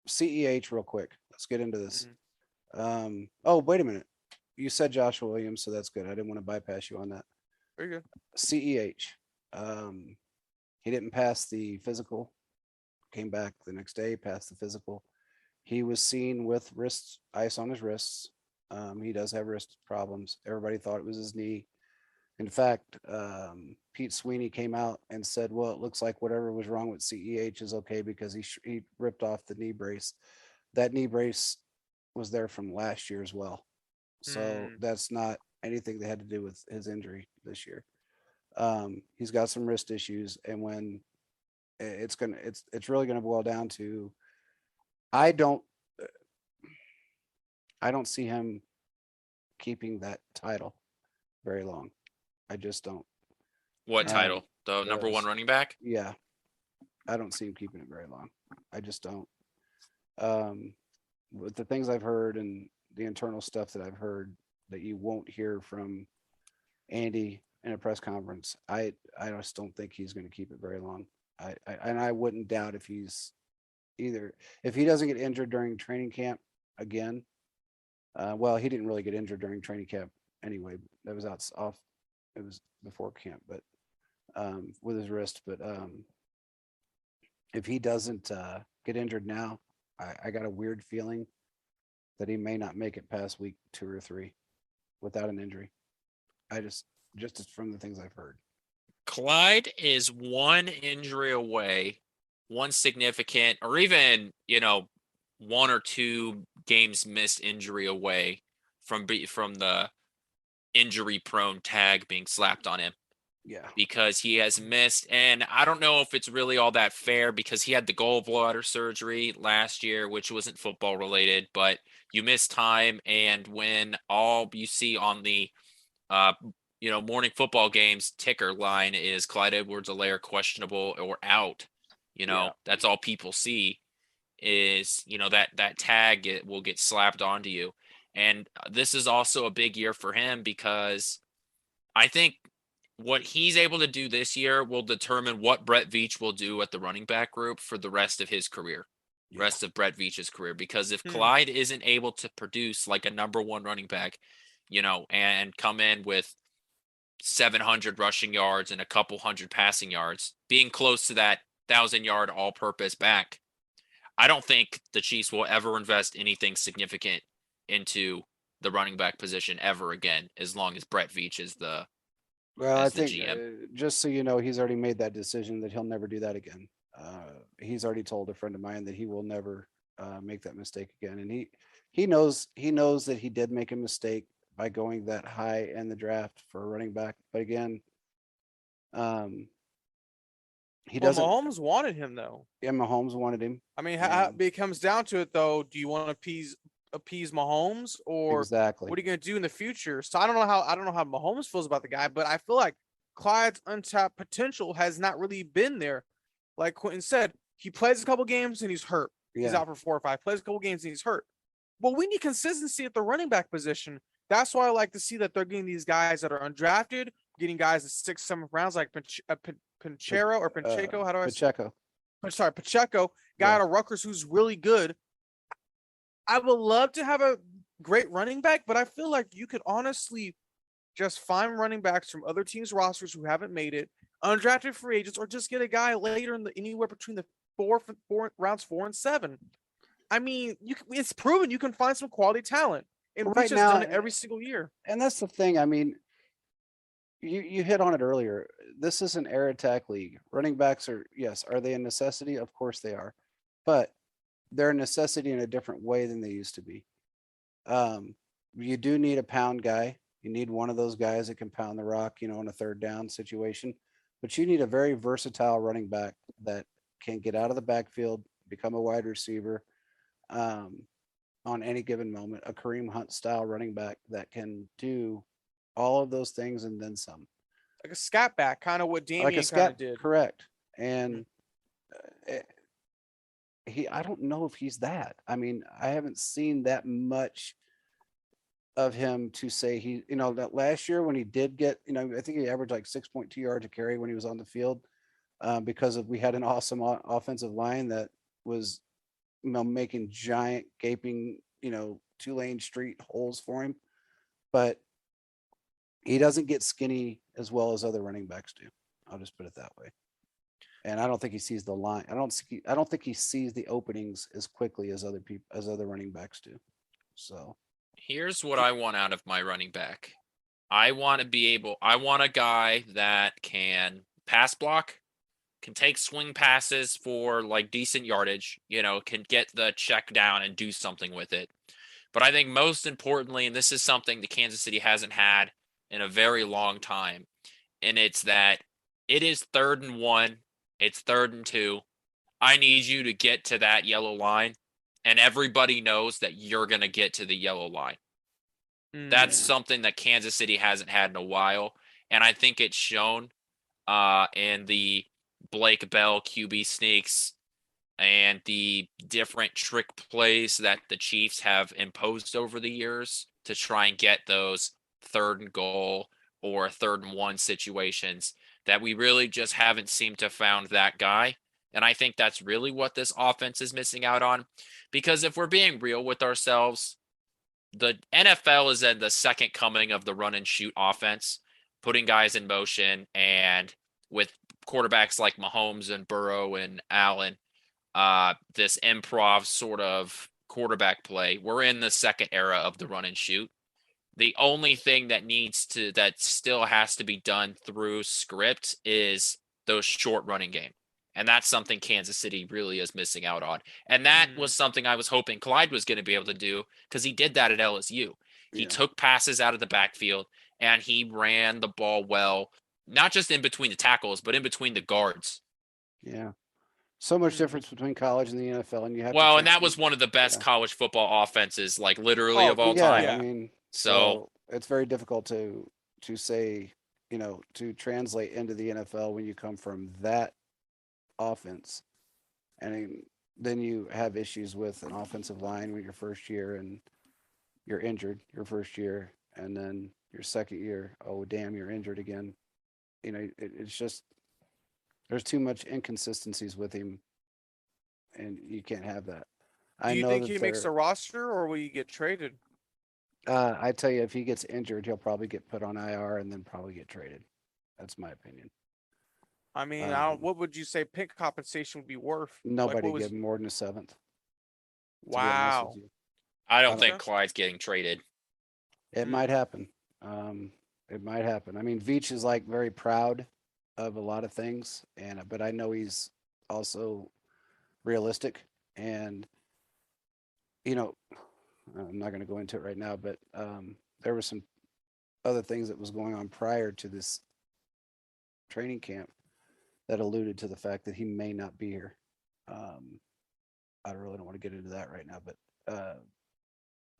CEH real quick. Let's get into this. Oh, wait a minute. You said Joshua Williams, so that's good. I didn't want to bypass you on that. Very good. CEH. He didn't pass the physical. Came back the next day, passed the physical. He was seen with ice on his wrists. He does have wrist problems. Everybody thought it was his knee. In fact, Pete Sweeney came out and said, well, it looks like whatever was wrong with CEH is okay, because he ripped off the knee brace. That knee brace was there from last year as well. So that's not anything that had to do with his injury this year. He's got some wrist issues, and when it's really going to boil down to, I don't see him keeping that title very long. I just don't. What title? The number 1 running back? Yeah. I don't see him keeping it very long. I just don't. With the things I've heard and the internal stuff that I've heard that you won't hear from Andy in a press conference, I just don't think he's going to keep it very long. I wouldn't doubt if he doesn't get injured during training camp again. Well, he didn't really get injured during training camp anyway. That was off. It was before camp, but with his wrist. But if he doesn't get injured now, I got a weird feeling that he may not make it past week 2 or 3 without an injury. I just from the things I've heard. Clyde is one injury away, one significant, or even, 1 or 2 games missed injury away from the injury prone tag being slapped on him. Yeah. Because he has missed, and I don't know if it's really all that fair, because he had the gallbladder surgery last year, which wasn't football related, but you miss time, and when all you see on the morning football games ticker line is Clyde Edwards-Helaire questionable or out, that's all people see is, that tag will get slapped onto you. And this is also a big year for him, because I think what he's able to do this year will determine what Brett Veach will do at the running back group for the rest of his career, rest of Brett Veach's career. Because if Clyde isn't able to produce like a number 1 running back, and come in with 700 rushing yards and a couple hundred passing yards, being close to that 1,000-yard all-purpose back, I don't think the Chiefs will ever invest anything significant into the running back position ever again, as long as Brett Veach is the I think GM. Just so you know, he's already made that decision that he'll never do that again. He's already told a friend of mine that he will never make that mistake again, and he knows that he did make a mistake by going that high in the draft for a running back. But again, he doesn't. Mahomes wanted him though. Yeah, Mahomes wanted him. I mean, it comes down to it though. Do you want to appease Mahomes, or exactly what are you going to do in the future? So I don't know how Mahomes feels about the guy, but I feel like Clyde's untapped potential has not really been there. Like Quentin said, he plays a couple games and he's hurt. Yeah. He's out for 4 or 5. Plays a couple games and he's hurt. Well, we need consistency at the running back position. That's why I like to see that they're getting these guys that are undrafted, getting guys at 6, 7 rounds, like Pacheco or Pacheco. How do I Pacheco? Pacheco, guy out of Rutgers who's really good. I would love to have a great running back, but I feel like you could honestly just find running backs from other teams' rosters who haven't made it, undrafted free agents, or just get a guy later in the anywhere between the four rounds 4 and 7. I mean, it's proven you can find some quality talent, and Right Veach has now, done it every single year. and that's the thing. I mean, you hit on it earlier. This is an air attack league. Running backs are, yes, are they a necessity? Of course they are, but they're a necessity in a different way than they used to be. Um, you do need a pound guy. You need one of those guys that can pound the rock, in a third down situation. But you need a very versatile running back that can get out of the backfield, become a wide receiver um, on any given moment. A Kareem Hunt style running back that can do all of those things and then some. Like a scat back, kind of what Like a Damian kind scat, of did. correct. Mhm. And I don't know if he's that. I mean, I haven't seen that much of him to say that last year when he did get, I think he averaged like 6.2 yards a carry when he was on the field because we had an awesome offensive line that was, making giant gaping, 2-lane street holes for him. But he doesn't get skinny as well as other running backs do. I'll just put it that way. And I don't think he sees the line. I don't think he sees the openings as quickly as other running backs do. So Here's what I want out of my running back. I want a guy that can pass block, can take swing passes for like decent yardage, can get the check down and do something with it. But I think most importantly, and this is something the Kansas City hasn't had in a very long time, and it's that it is 3rd and 1, it's 3rd and 2. I need you to get to that yellow line, and everybody knows that you're going to get to the yellow line. That's yeah, something that Kansas City hasn't had in a while, and I think it's shown in the Blake Bell QB sneaks and the different trick plays that the Chiefs have imposed over the years to try and get those 3rd and goal or 3rd and 1 situations that we really just haven't seemed to found that guy. And I think that's really what this offense is missing out on. Because if we're being real with ourselves, the NFL is at the second coming of the run and shoot offense, putting guys in motion, and with quarterbacks like Mahomes and Burrow and Allen, this improv sort of quarterback play. We're in the second era of the run and shoot. The only thing that still has to be done through script is those short running game. And that's something Kansas City really is missing out on. And that was something I was hoping Clyde was going to be able to do because he did that at LSU. He yeah, took passes out of the backfield and he ran the ball well, not just in between the tackles, but in between the guards. yeah. So much difference between college and the NFL, and you have to Well, and change. that was one of the best Yeah. college football offenses, like literally Oh, of all Yeah, time. I yeah. mean, So so it's very difficult to say, to translate into the NFL when you come from that offense, and then you have issues with an offensive line when your first year and you're injured your first year, and then your second year, oh damn, you're injured again. It's just there's too much inconsistencies with him, and you can't have that. Do I you know think that he makes the they're. roster, or will he get traded? I tell you, if he gets injured, he'll probably get put on IR and then probably get traded. That's my opinion. I mean, I don't. Um, What would you say pick compensation would be worth? Like, Nobody what give was? him more than a seventh. To be honest with Wow. you, I I don't don't. think Okay. Clyde's getting traded. It might Hmm. happen. It might happen. I mean, Veach is like very proud of a lot of things, but I know he's also realistic. And you know, I'm not going to go into it right now, but there was some other things that was going on prior to this training camp that alluded to the fact that he may not be here. Um, I really don't want to get into that right now, but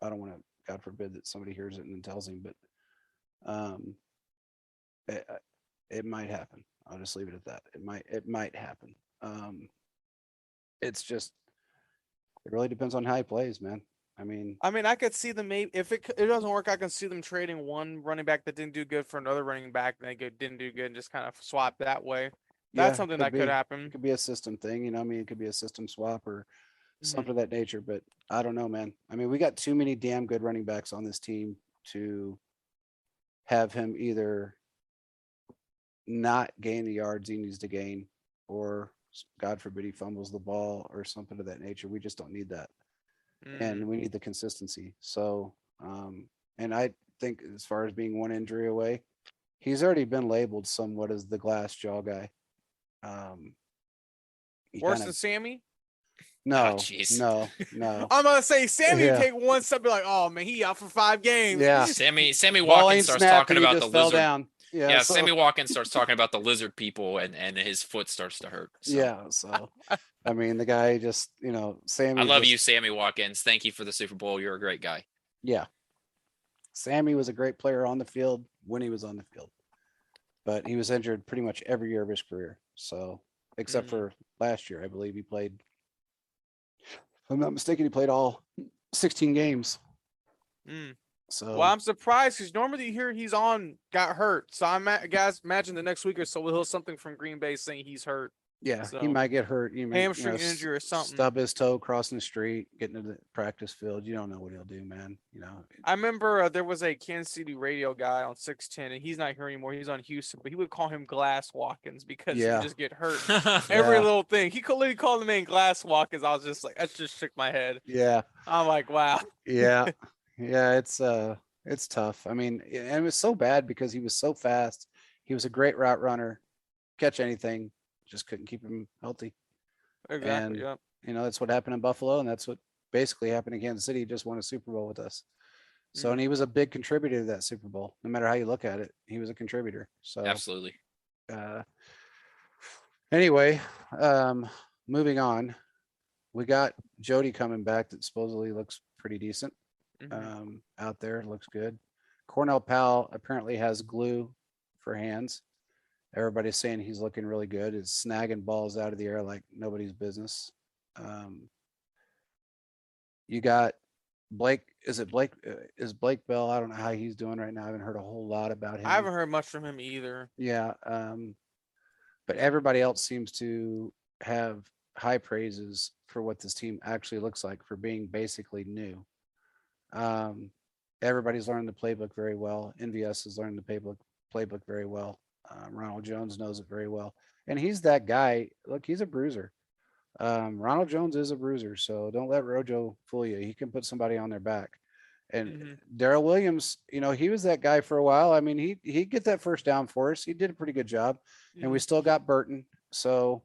I don't want to, God forbid, that somebody hears it and then tells him. But um, it, it might happen. I'll just leave it at that. It might happen. Um, it's just it really depends on how he plays, man. I mean, I mean, I could see them maybe if it doesn't work, I can see them trading one running back that didn't do good for another running back that didn't do good and just kind of swap that way. That's yeah, it something could that could be. It happen. could be a system thing. I mean, it could be a system swap, or something of that nature. But I don't know, man. I mean, we got too many damn good running backs on this team to have him either not gain the yards he needs to gain, or God forbid he fumbles the ball or something of that nature. We just don't need that. And we need the consistency. So, and I think as far as being one injury away, he's already been labeled somewhat as the glass jaw guy. Worse than Sammy? No, jeez. no. I'm gonna say Sammy Yeah. take one step, be like, "Oh man, he out for 5 games." Yeah. Sammy Ball Watkins ain't starts snapped talking and he about the just fell lizard. down. Yeah, So, Sammy Watkins starts talking about the lizard people, and his foot starts to hurt. So. yeah. So, I mean, the guy just, Sammy. I love you, Sammy Watkins. Thank you for the Super Bowl. You're a great guy. Yeah. Sammy was a great player on the field when he was on the field, but he was injured pretty much every year of his career. So, except for last year, I believe he played. If I'm not mistaken, he played all 16 games. So, Well, I'm surprised because normally you hear he's got hurt. So guys, imagine the next week or so we'll hear something from Green Bay saying he's hurt. yeah, So, he might get hurt. You may, hamstring injury or something. Stub his toe crossing the street, getting to the practice field. You don't know what he'll do, man. I remember there was a Kansas City radio guy on 610, and he's not here anymore. He's on Houston, but he would call him Glass Watkins because he would just get hurt. Every little thing. He could literally call the man Glass Watkins. I was just like, I just shook my head. Yeah. I'm like, wow. Yeah. Yeah. It's tough. I mean, and it was so bad because he was so fast. He was a great route runner, catch anything, just couldn't keep him healthy. Exactly. And, Yeah. That's what happened in Buffalo. And that's what basically happened in Kansas City. He just won a Super Bowl with us. So, and he was a big contributor to that Super Bowl. No matter how you look at it, he was a contributor. So absolutely. Anyway, moving on, we got Jody coming back that supposedly looks pretty decent. Out there, looks good. Cornell Powell apparently has glue for hands. Everybody's saying he's looking really good. Is snagging balls out of the air like nobody's business. You got Blake. Is it Blake? Is Blake Bell? I don't know how he's doing right now. I haven't heard a whole lot about him. I haven't heard much from him either. Yeah. But everybody else seems to have high praises for what this team actually looks like for being basically new. Everybody's learned the playbook very well. NVS has learned the playbook very well. Ronald Jones knows it very well. And he's that guy. Look, he's a bruiser. Ronald Jones is a bruiser, so don't let Rojo fool you. He can put somebody on their back. And Darrell Williams, he was that guy for a while. I mean, he'd get that first down for us. He did a pretty good job. And we still got Burton. So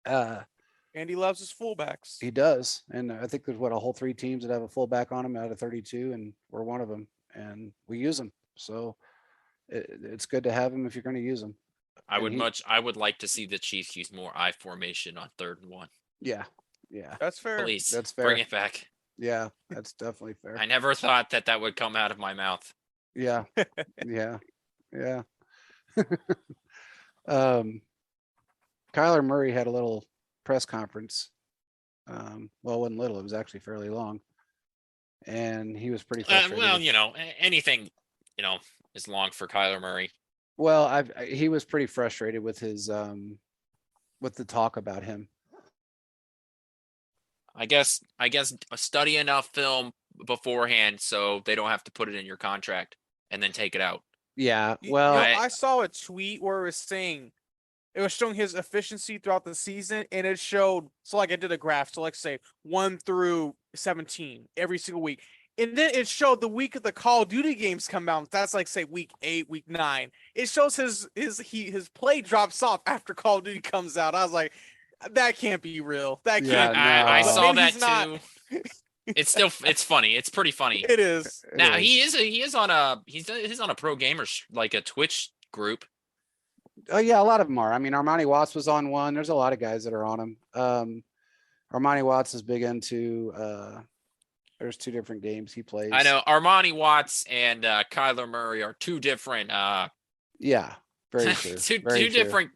and he loves his fullbacks. He does. And I think there's a whole 3 teams that have a fullback on him out of 32, and we're one of them. And we use them. So it's good to have him if you're going to use them. I would like to see the Chiefs use more I formation on 3rd and 1. Yeah. That's fair. Please, that's fair. Bring it back. Yeah, that's definitely fair. I never thought that would come out of my mouth. Yeah. Yeah. Kyler Murray had a little press conference. Well, it wasn't little. It was actually fairly long. And he was pretty frustrated. Anything, is long for Kyler Murray. Well, he was pretty frustrated with his with the talk about him. I guess study enough film beforehand so they don't have to put it in your contract and then take it out. Yeah. Well, I saw a tweet where it was showing his efficiency throughout the season, and it showed, so like I did a graph, so like say 1 through 17 every single week. And then it showed the week of the Call of Duty games come out. That's like say week 8, week 9. It shows his play drops off after Call of Duty comes out. I was like, that can't be real. That can't. I saw that too. It's funny. It's pretty funny. It is. Now he's on a pro gamer like a Twitch group. Oh yeah, a lot of them are. I mean, Armani Watts was on one. There's a lot of guys that are on them. Armani Watts is big into. There's 2 different games he plays. I know Armani Watts and Kyler Murray are 2 different. Yeah, very true. two different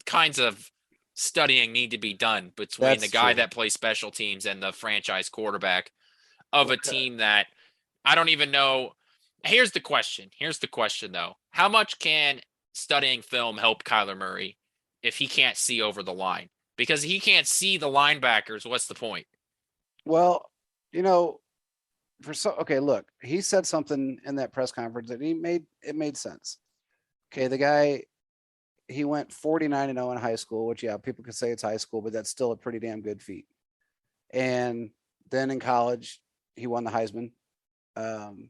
kinds of studying need to be done between the guy that plays special teams and the franchise quarterback of a team that I don't even know. Here's the question though. How much can studying film help Kyler Murray if he can't see over the line? Because he can't see the linebackers, what's the point? Well, you know, okay, look, he said something in that press conference that it made sense. Okay, the guy, he went 49-0 in high school, which yeah, people could say it's high school, but that's still a pretty damn good feat. And then in college, he won the Heisman. Um,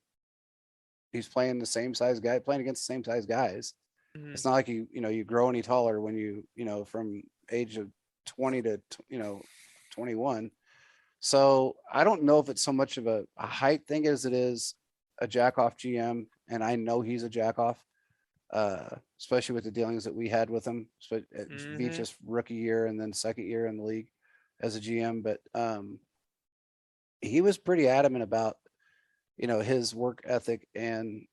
he's playing the same size guy, playing against the same size guys. Mhm. It's not like you grow any taller when from age of 20 to 21. So I don't know if it's so much of a height thing as it is a jack off GM, and I know he's a jack off, especially with the dealings that we had with him. So at Mhm. Veach's rookie year and then second year in the league as a GM, but he was pretty adamant about his work ethic and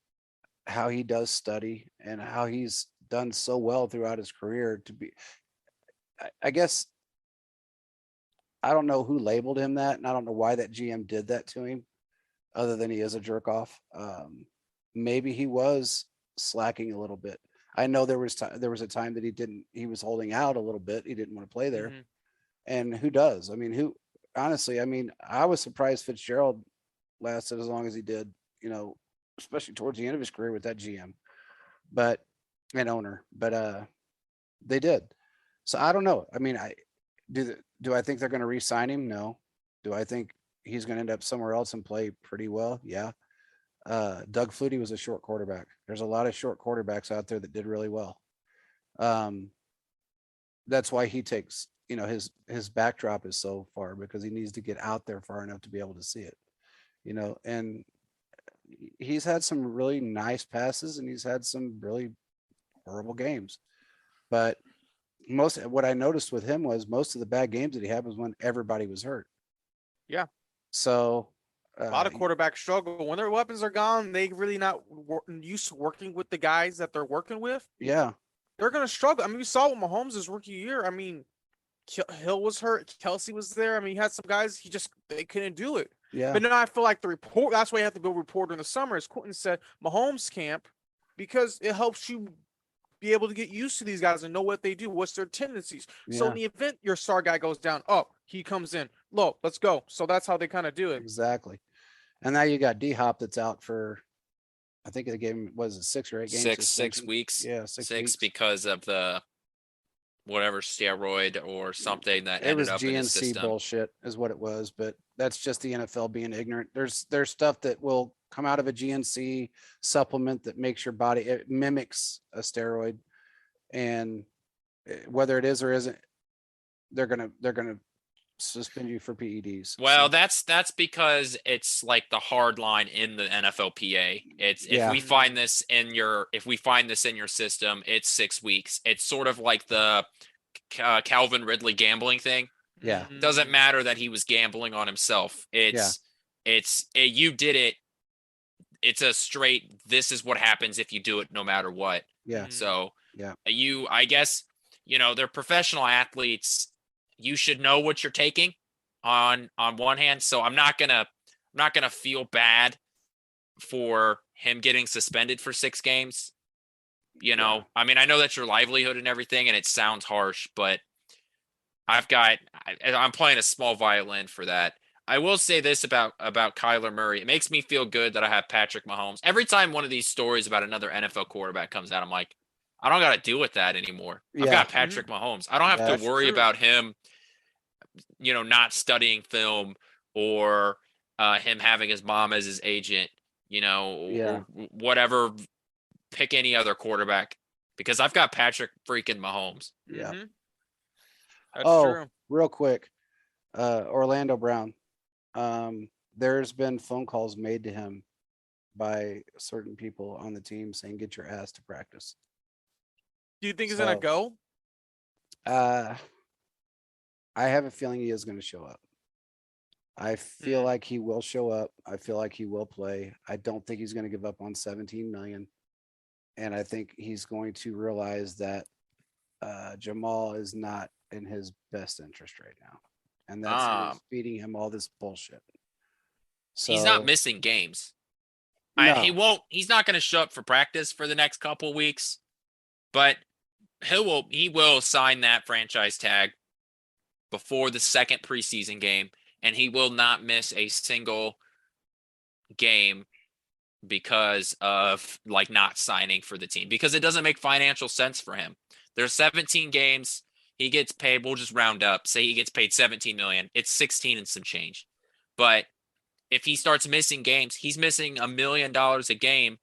how he does study and how he's done so well throughout his career to be. I guess I don't know who labeled him that, and I don't know why that GM did that to him, other than he is a jerk off. Maybe he was slacking a little bit. I know there was a time that he was holding out a little bit. He didn't want to play there, Mhm. and who does? I mean, who honestly? I mean, I was surprised Fitzgerald lasted as long as he did. You know, especially towards the end of his career with that GM, but an owner. But they did. So I don't know. I mean, do I think they're going to re-sign him? No. Do I think he's going to end up somewhere else and play pretty well? Yeah. Doug Flutie was a short quarterback. There's a lot of short quarterbacks out there that did really well. Um, that's why he takes, his backdrop is so far because he needs to get out there far enough to be able to see it. And he's had some really nice passes and he's had some really horrible games. But most what I noticed with him was most of the bad games that he had was when everybody was hurt. Yeah. So, A lot of quarterbacks struggle when their weapons are gone. They really not used to working with the guys that they're working with. yeah, They're gonna struggle. I mean, we saw with Mahomes' rookie year. I mean, Hill was hurt. Kelsey was there. I mean, he had some guys. They couldn't do it. yeah, But now I feel like the report. That's why you have to go report in the summer. As Quentin said, Mahomes camp, because it helps you be able to get used to these guys and know what they do, what's their tendencies. So in yeah, the event your star guy goes down, oh, he comes in. Low, let's go. So that's how they kind of do it. exactly. And now you got D Hop that's out for, I think the game was a 6 or 8 game Six suspension. weeks, Yeah, 6 weeks. because of the whatever steroid or something that It ended was up in his GNC system. bullshit, is what it was. But that's just the NFL being ignorant. There's stuff that will come out of a GNC supplement that makes your body, it mimics a steroid, and whether it is or isn't, they're gonna suspend you for PEDs. Well, that's because it's like the hard line in the NFLPA. It's Yeah, if we find this in your system, it's 6 weeks. It's sort of like the Calvin Ridley gambling thing. yeah, Doesn't matter that he was gambling on himself. yeah, You did it. It's a straight. This is what happens if you do it, no matter what. yeah, So yeah, I guess, they're professional athletes. You should know what you're taking on one hand. So I'm not gonna feel bad for him getting suspended for 6 games. yeah, I mean, I know that's your livelihood and everything, and it sounds harsh, but I'm playing a small violin for that. I will say this about Kyler Murray. It makes me feel good that I have Patrick Mahomes. Every time one of these stories about another NFL quarterback comes out, I'm like, I don't got to deal with that anymore. I've yeah, got Patrick Mahomes. I don't have to yeah, That's worry true. about him, not studying film or him having his mom as his agent, yeah. or whatever. Pick any other quarterback because I've got Patrick freaking Mahomes. Yeah. That's Oh, true. real quick, Orlando Brown. There's been phone calls made to him by certain people on the team saying, "Get your ass to practice." Do you think he's gonna So, go? uh, I have a feeling he is going to show up. I feel Mm. like he will show up. I feel like he will play. I don't think he's going to give up on 17 million, and I think he's going to realize that Jamal is not in his best interest right now, and that's who's Um, feeding him all this bullshit. he's not So missing games. He no, won't. He's not going to show up for practice for the next couple weeks, but he will sign that franchise tag before the second preseason game, and he will not miss a single game because of like not signing for the team, because it doesn't make financial sense for him. There's 17 games. He gets paid. We'll just round up. Say he gets paid 17 million. It's 16 and some change. But if he starts missing games, he's missing $1 million a game,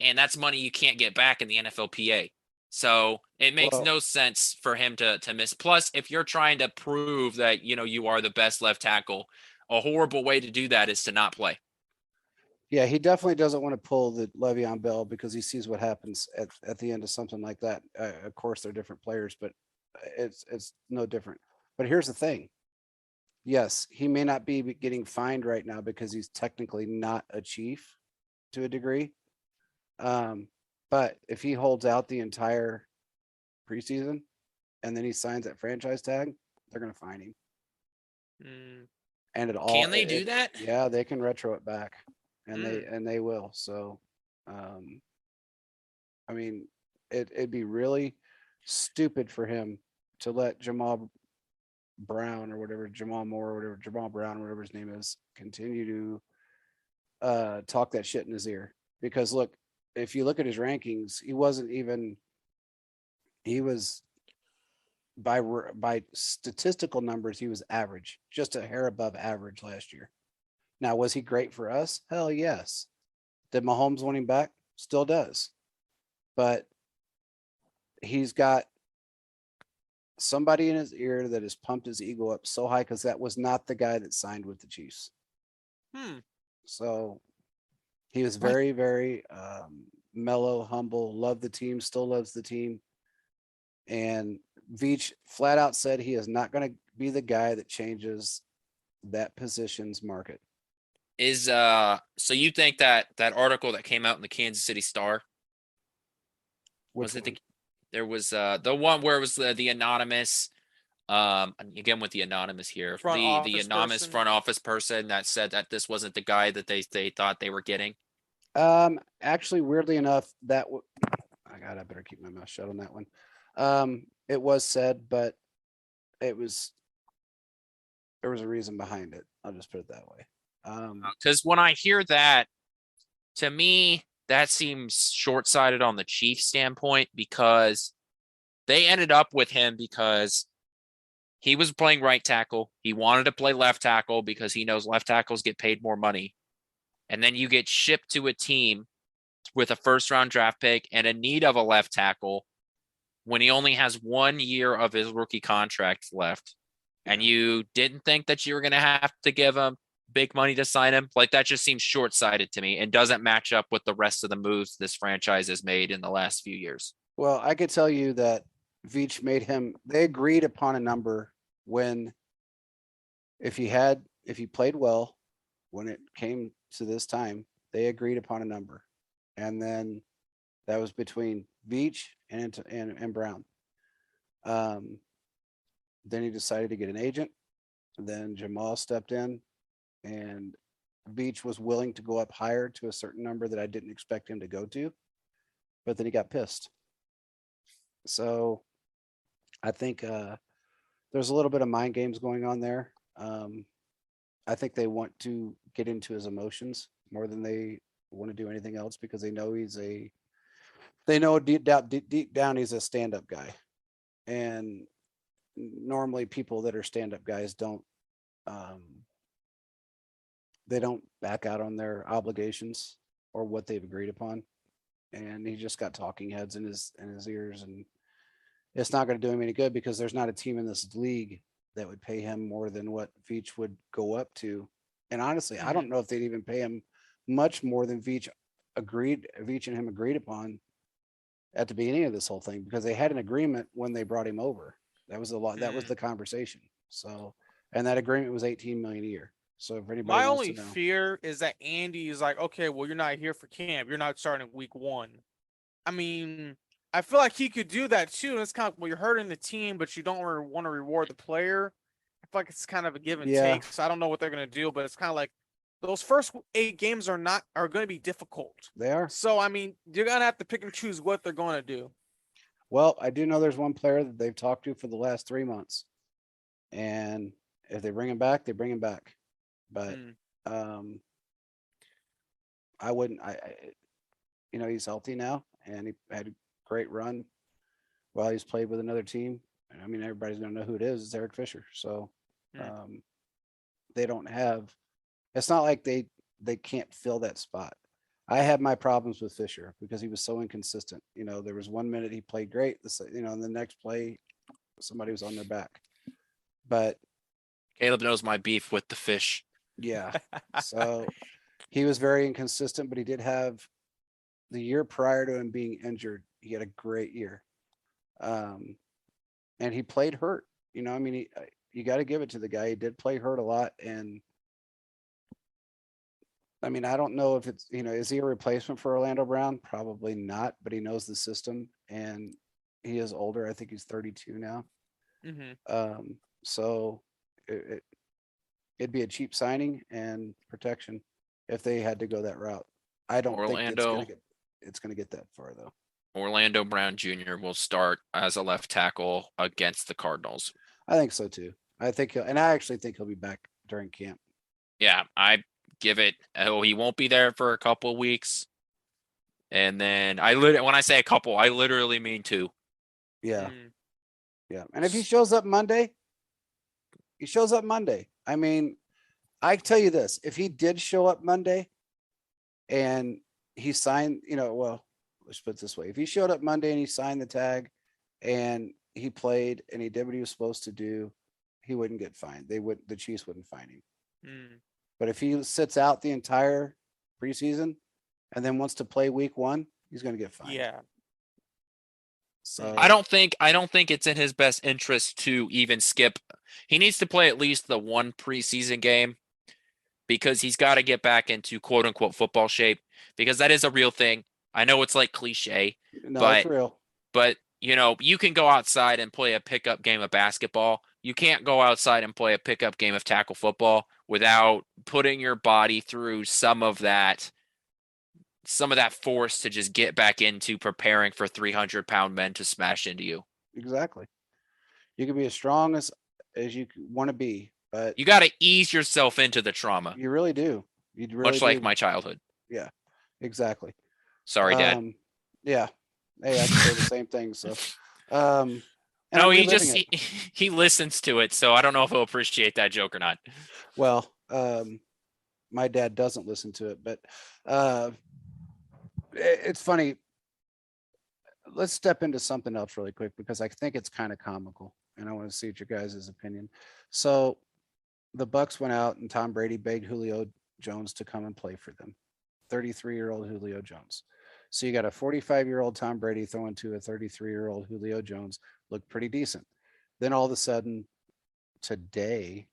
and that's money you can't get back in the NFLPA. So it makes Well, no sense for him to miss. Plus, if you're trying to prove that you are the best left tackle, a horrible way to do that is to not play. yeah, he definitely doesn't want to pull the Le'Veon Bell because he sees what happens at the end of something like that. Of course, they're different players, but it's no different. But here's the thing. Yes, he may not be getting fined right now because he's technically not a chief to a degree. But if he holds out the entire preseason and then he signs that franchise tag, they're going to fine him. And Can they do that? Yeah, they can retro it back, and they will. So, I mean, it'd be really stupid for him to let Jamal Brown or whatever, Jamal Moore or whatever, Jamal Brown or whatever his name is, continue to talk that shit in his ear. Because look, if you look at his rankings, he was by statistical numbers, he was average, just a hair above average last year. Now, was he great for us? Hell yes. Did Mahomes want him back? Still does. But he's got somebody in his ear that has pumped his ego up so high because that was not the guy that signed with the Chiefs. So he was very, very mellow, humble, loved the team, still loves the team. And Veach flat out said he is not going to be the guy that changes that position's market. Is so you think that article that came out in the Kansas City Star, Which was it there was the one where it was the anonymous again with the anonymous here, the anonymous front office person that said that this wasn't the guy that they thought they were getting? Actually, weirdly enough, I better keep my mouth shut on that one. It was said, but there was a reason behind it. I'll just put it that way. Because when I hear that, to me, that seems short-sighted on the Chiefs' standpoint, because they ended up with him because he was playing right tackle. He wanted to play left tackle because he knows left tackles get paid more money. And then you get shipped to a team with a first-round draft pick and a need of a left tackle when he only has 1 year of his rookie contract left. And you didn't think that you were going to have to give him big money to sign him. Like, that just seems short-sighted to me and doesn't match up with the rest of the moves this franchise has made in the last few years. Well, I could tell you that Veach they agreed upon a number when, if he played well, when it came to this time, they agreed upon a number. And then that was between Veach and Brown. Then he decided to get an agent. Then Jamal stepped in, and Veach was willing to go up higher to a certain number that I didn't expect him to go to, but then he got pissed. So I think there's a little bit of mind games going on there. I think they want to get into his emotions more than they want to do anything else, because they know deep down he's a stand-up guy. And normally people that are stand-up guys don't back out on their obligations or what they've agreed upon. And he just got talking heads in his ears, and it's not going to do him any good, because there's not a team in this league that would pay him more than what Veach would go up to. And honestly, I don't know if they'd even pay him much more than Veach and him agreed upon at the beginning of this whole thing, because they had an agreement when they brought him over. That was that was the conversation. So, and that agreement was 18 million a year. So if anybody my wants only to know, fear is that Andy is like, okay, well, you're not here for camp. You're not starting week 1. I mean, I feel like he could do that too. And it's kind of, well, you're hurting the team, but you don't want to reward the player. I feel like it's kind of a give and take. So I don't know what they're going to do, but it's kind of like those first 8 games are going to be difficult. They are. So, I mean, you're going to have to pick and choose what they're going to do. Well, I do know there's one player that they've talked to for the last 3 months. And if they bring him back, they bring him back. but I wouldn't. He's healthy now, and he had a great run while he's played with another team. I mean, everybody's going to know who it is. It's Eric Fisher. So they don't have. It's not like they can't fill that spot. I had my problems with Fisher because he was so inconsistent. There was 1 minute he played great. And the next play, somebody was on their back. But Caleb knows my beef with the fish. Yeah. So he was very inconsistent, but he did have the year prior to him being injured. He had a great year. And he played hurt. You got to give it to the guy. He did play hurt a lot. And I mean, I don't know if it's, is he a replacement for Orlando Brown? Probably not, but he knows the system and he is older. I think he's 32 now. So it'd be a cheap signing and protection if they had to go that route. I don't think it's going to get that far though. Orlando Brown Jr. will start as a left tackle against the Cardinals. I think so too. I actually think he'll be back during camp. Yeah, I give it. He won't be there for a couple of weeks, and then when I say a couple, I literally mean 2. Yeah, yeah. And if he shows up Monday, he shows up Monday. I mean, I tell you this: if he did show up Monday, and he signed, let's put it this way: if he showed up Monday and he signed the tag, and he played and he did what he was supposed to do, he wouldn't get fined. The Chiefs wouldn't fine him. But if he sits out the entire preseason and then wants to play week 1, he's going to get fined. Yeah. So I don't think it's in his best interest to even skip. He needs to play at least the 1 preseason game because he's got to get back into quote unquote football shape, because that is a real thing. I know it's like cliche, but it's real. But you can go outside and play a pickup game of basketball. You can't go outside and play a pickup game of tackle football without putting your body through some of that force to just get back into preparing for 300-pound men to smash into you. Exactly. You can be as strong as you want to be, but you got to ease yourself into the trauma. You really do. Much like my childhood. Yeah, exactly. Sorry, Dad. Yeah. Hey, I can say the same thing. So, no, he listens to it, so I don't know if he'll appreciate that joke or not. Well, my dad doesn't listen to it, but it's funny. Let's step into something else really quick because I think it's kind of comical, and I want to see what your guys' opinion. So, the Bucs went out and Tom Brady begged Julio Jones to come and play for them. 33-year-old Julio Jones. So you got a 45-year-old Tom Brady throwing to a 33-year-old Julio Jones. Looked pretty decent. Then all of a sudden, today,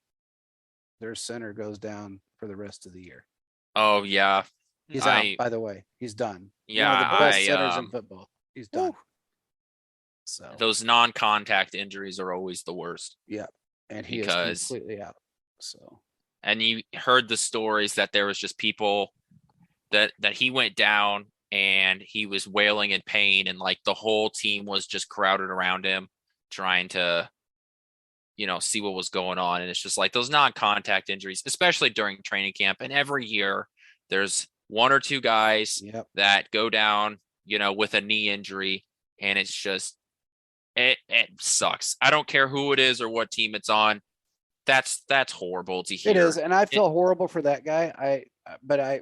their center goes down for the rest of the year. Oh, yeah. He's out, by the way. He's done. Yeah. One of the best centers in football. He's done. So those non-contact injuries are always the worst. Yeah. And he is completely out. So. And you heard the stories that there was just people that he went down and he was wailing in pain, and like the whole team was just crowded around him trying to, see what was going on. And it's just like those non-contact injuries, especially during training camp. And every year there's 1 or 2 guys that go down, with a knee injury. And it's just, it sucks. I don't care who it is or what team it's on. That's horrible to hear. It is. And I feel horrible for that guy. But I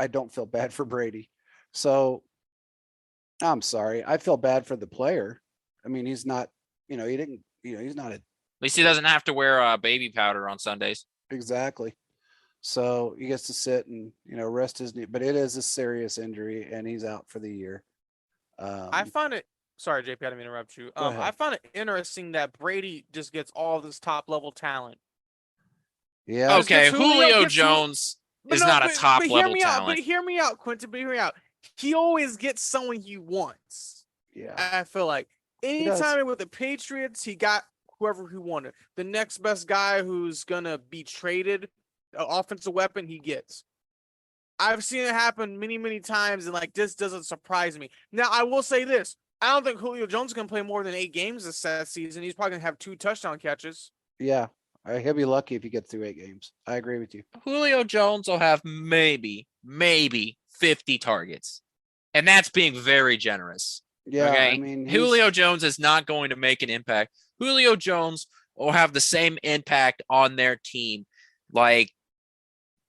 don't feel bad for Brady. So I'm sorry. I feel bad for the player. I mean, he's not, he's not at least he doesn't have to wear baby powder on Sundays. Exactly. So he gets to sit and, rest his knee, but it is a serious injury and he's out for the year. I find it, sorry, JP, I didn't mean to interrupt you. I find it interesting that Brady just gets all this top level talent. Yeah. Okay. Julio Jones is not a top level talent. But hear me out, Quentin. But hear me out. He always gets someone he wants. Yeah. I feel like anytime with the Patriots, he got whoever he wanted. The next best guy who's gonna be traded, an offensive weapon, he gets. I've seen it happen many, many times, and like this doesn't surprise me. Now, I will say this: I don't think Julio Jones is gonna play more than 8 games this season. He's probably gonna have 2 touchdown catches. Yeah, He'll be lucky if he gets through 8 games. I agree with you. Julio Jones will have maybe 50 targets. And that's being very generous. Yeah, Okay. I mean, Julio Jones is not going to make an impact. Julio Jones will have the same impact on their team. Like,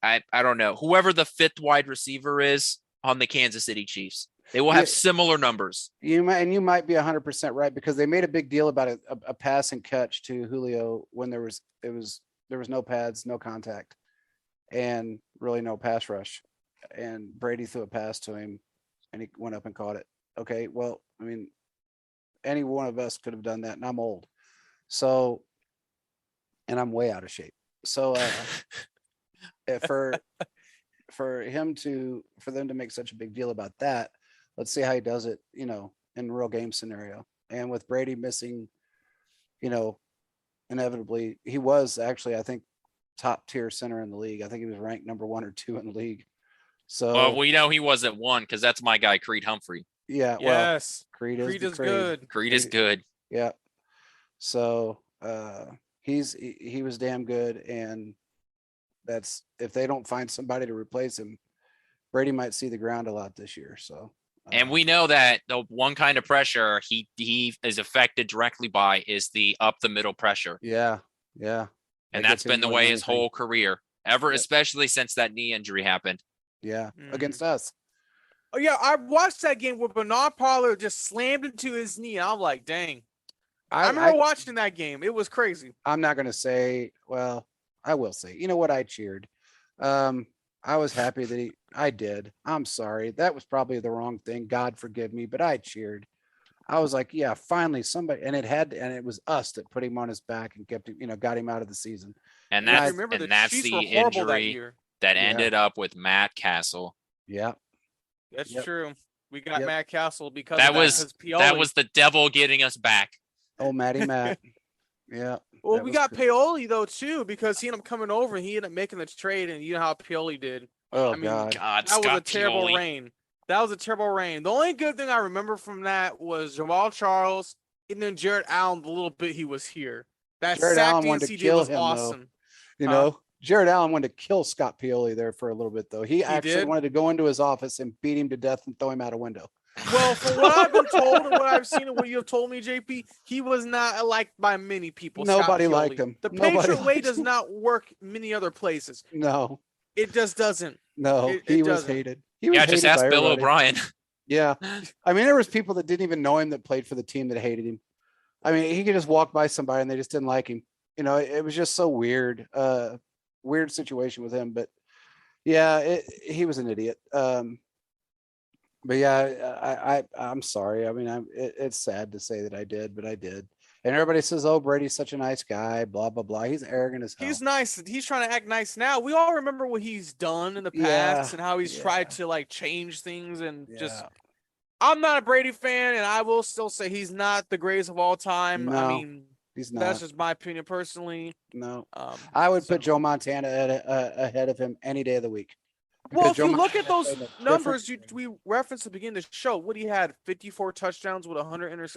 I don't know, whoever the 5th wide receiver is on the Kansas City Chiefs. They will have similar numbers. You might be 100% right, because they made a big deal about a pass and catch to Julio when there was no pads, no contact, and really no pass rush. And Brady threw a pass to him, and he went up and caught it. Okay, well, I mean, any one of us could have done that, and I'm old, so, and I'm way out of shape. So for them to make such a big deal about that, let's see how he does it, in real game scenario. And with Brady missing, inevitably, he was actually, I think, top tier center in the league. I think he was ranked number 1 or 2 in the league. So, well, we know he wasn't 1 because that's my guy, Creed Humphrey. Yeah. Yes. Well, Creed is good. Creed is good. Yeah. So he was damn good, and that's, if they don't find somebody to replace him, Brady might see the ground a lot this year. So. And we know that the one kind of pressure he is affected directly by is the up the middle pressure. Yeah. Yeah. And that's been the way his whole career, especially since that knee injury happened. Yeah. Against us. Oh, yeah. I watched that game where Bernard Pollard just slammed into his knee. And I'm like, dang. I remember watching that game. It was crazy. I'm not going to say, well, I will say, you know what? I cheered. I was happy that I did. I'm sorry. That was probably the wrong thing. God forgive me, but I cheered. I was like, yeah, finally somebody, and it was us that put him on his back and kept him, got him out of the season. And that's the injury that ended up with Matt Castle. Yeah. That's true. We got Matt Castle because that was the devil getting us back. Oh, Matty Matt. Yeah. Well, we got Paoli though too, because he ended up coming over and he ended up making the trade, and you know how Paoli did. Oh, God, that was a terrible reign. That was a terrible reign. The only good thing I remember from that was Jamal Charles and then Jared Allen. The little bit he was here, that Jared sack Allen wanted to kill him, awesome. Though. Jared Allen wanted to kill Scott Pioli there for a little bit, though. He actually wanted to go into his office and beat him to death and throw him out a window. Well, from what I've been told and what I've seen and what you have told me, JP, he was not liked by many people. Nobody liked him. The Patriot way does not work many other places. No. It just doesn't. No, he was hated. Just ask Bill O'Brien. Yeah. I mean, there was people that didn't even know him that played for the team that hated him. I mean, he could just walk by somebody and they just didn't like him. It was just so weird. Weird situation with him. But yeah, he was an idiot. But yeah, I'm sorry. I mean, it's sad to say that I did, but I did. And everybody says, "Oh, Brady's such a nice guy." Blah blah blah. He's arrogant as hell. He's nice. He's trying to act nice now. We all remember what he's done in the past and how he's tried to change things and just. I'm not a Brady fan, and I will still say he's not the greatest of all time. No, I mean, he's not. That's just my opinion personally. No, I would put Joe Montana ahead of him any day of the week. Well, if you look at those numbers we referenced at the beginning of the show, what he had 54 touchdowns with 100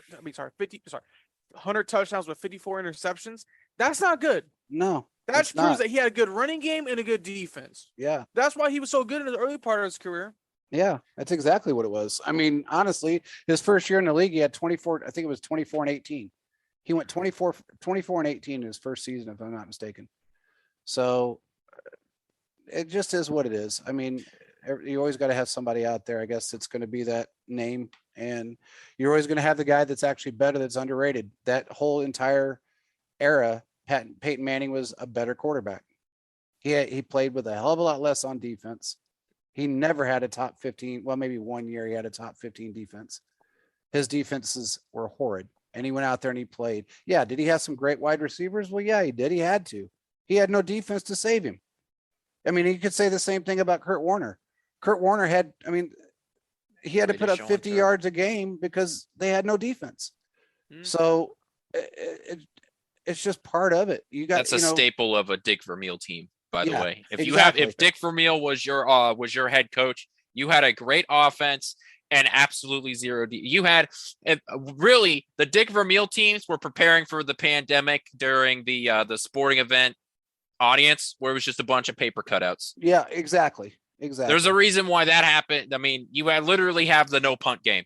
touchdowns with 54 interceptions. That's not good. No. That proves that he had a good running game and a good defense. Yeah. That's why he was so good in the early part of his career. Yeah, that's exactly what it was. I mean, honestly, his first year in the league, he had 24, I think it was 24 and 18. He went 24 and 18 in his first season, if I'm not mistaken. So it just is what it is. I mean, you always got to have somebody out there, I guess, that's going to be that name. And you're always going to have the guy that's actually better, that's underrated. That whole entire era, Peyton Manning was a better quarterback. He played with a hell of a lot less on defense. He never had a top 15. Well, maybe 1 year he had a top 15 defense. His defenses were horrid. And he went out there and he played. Yeah. Did he have some great wide receivers? Well, yeah, he did. He had to. He had no defense to save him. I mean, you could say the same thing about Kurt Warner. Kurt Warner he had to put up 50 yards a game because they had no defense. So it's just part of it. That's a staple of a Dick Vermeil team, by the way. If Dick Vermeil was your head coach, you had a great offense and absolutely zero. You had really the Dick Vermeil teams were preparing for the pandemic during the sporting event audience where it was just a bunch of paper cutouts. Yeah, exactly. There's a reason why that happened. I mean, you had literally have the no punt game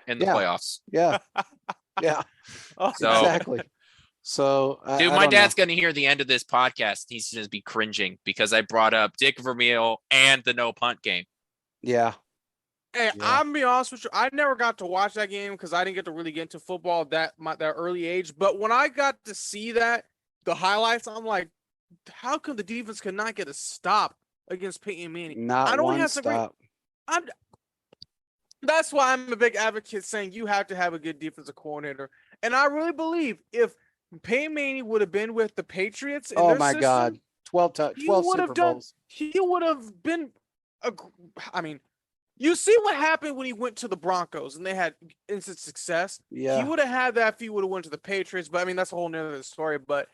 in the playoffs. Yeah. Yeah. So Exactly. So dude, I my don't know. dad's going to hear the end of this podcast. He's going to be cringing because I brought up Dick Vermeil and the no punt game. Yeah. Hey, Yeah. I'm gonna be honest with you. I never got to watch that game because I didn't get to really get into football at that early age. But when I got to see the highlights, I'm like, how come the defense could not get a stop against Peyton Manning? Not I know he one has some great. stop. That's why I'm a big advocate saying you have to have a good defensive coordinator. And I really believe if Peyton Manning would have been with the Patriots in Oh their my system, God. 12 Super Bowls. He would have been I mean, you see what happened when he went to the Broncos and they had instant success. Yeah. He would have had that if he would have went to the Patriots, but I mean that's a whole nother story. But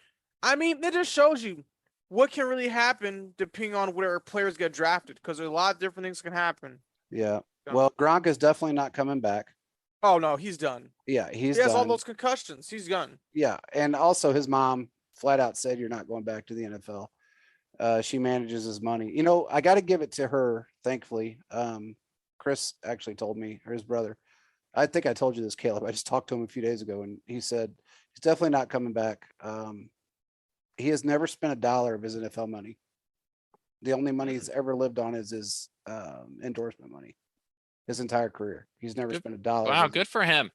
I mean, it just shows you what can really happen depending on where players get drafted, because there's a lot of different things can happen. Yeah. Well, Gronk is definitely not coming back. Oh no, he's done. Yeah, he has done. all those concussions. He's done. Yeah, and also his mom flat out said you're not going back to the NFL. She manages his money. You know, I got to give it to her. Thankfully, Chris actually told me, or his brother. I think I told you this, Caleb. I just talked to him a few days ago, and he said he's definitely not coming back. He has never spent a dollar of his NFL money. The only money he's ever lived on is his endorsement money. His entire career, he's never spent a dollar. Wow, good for him.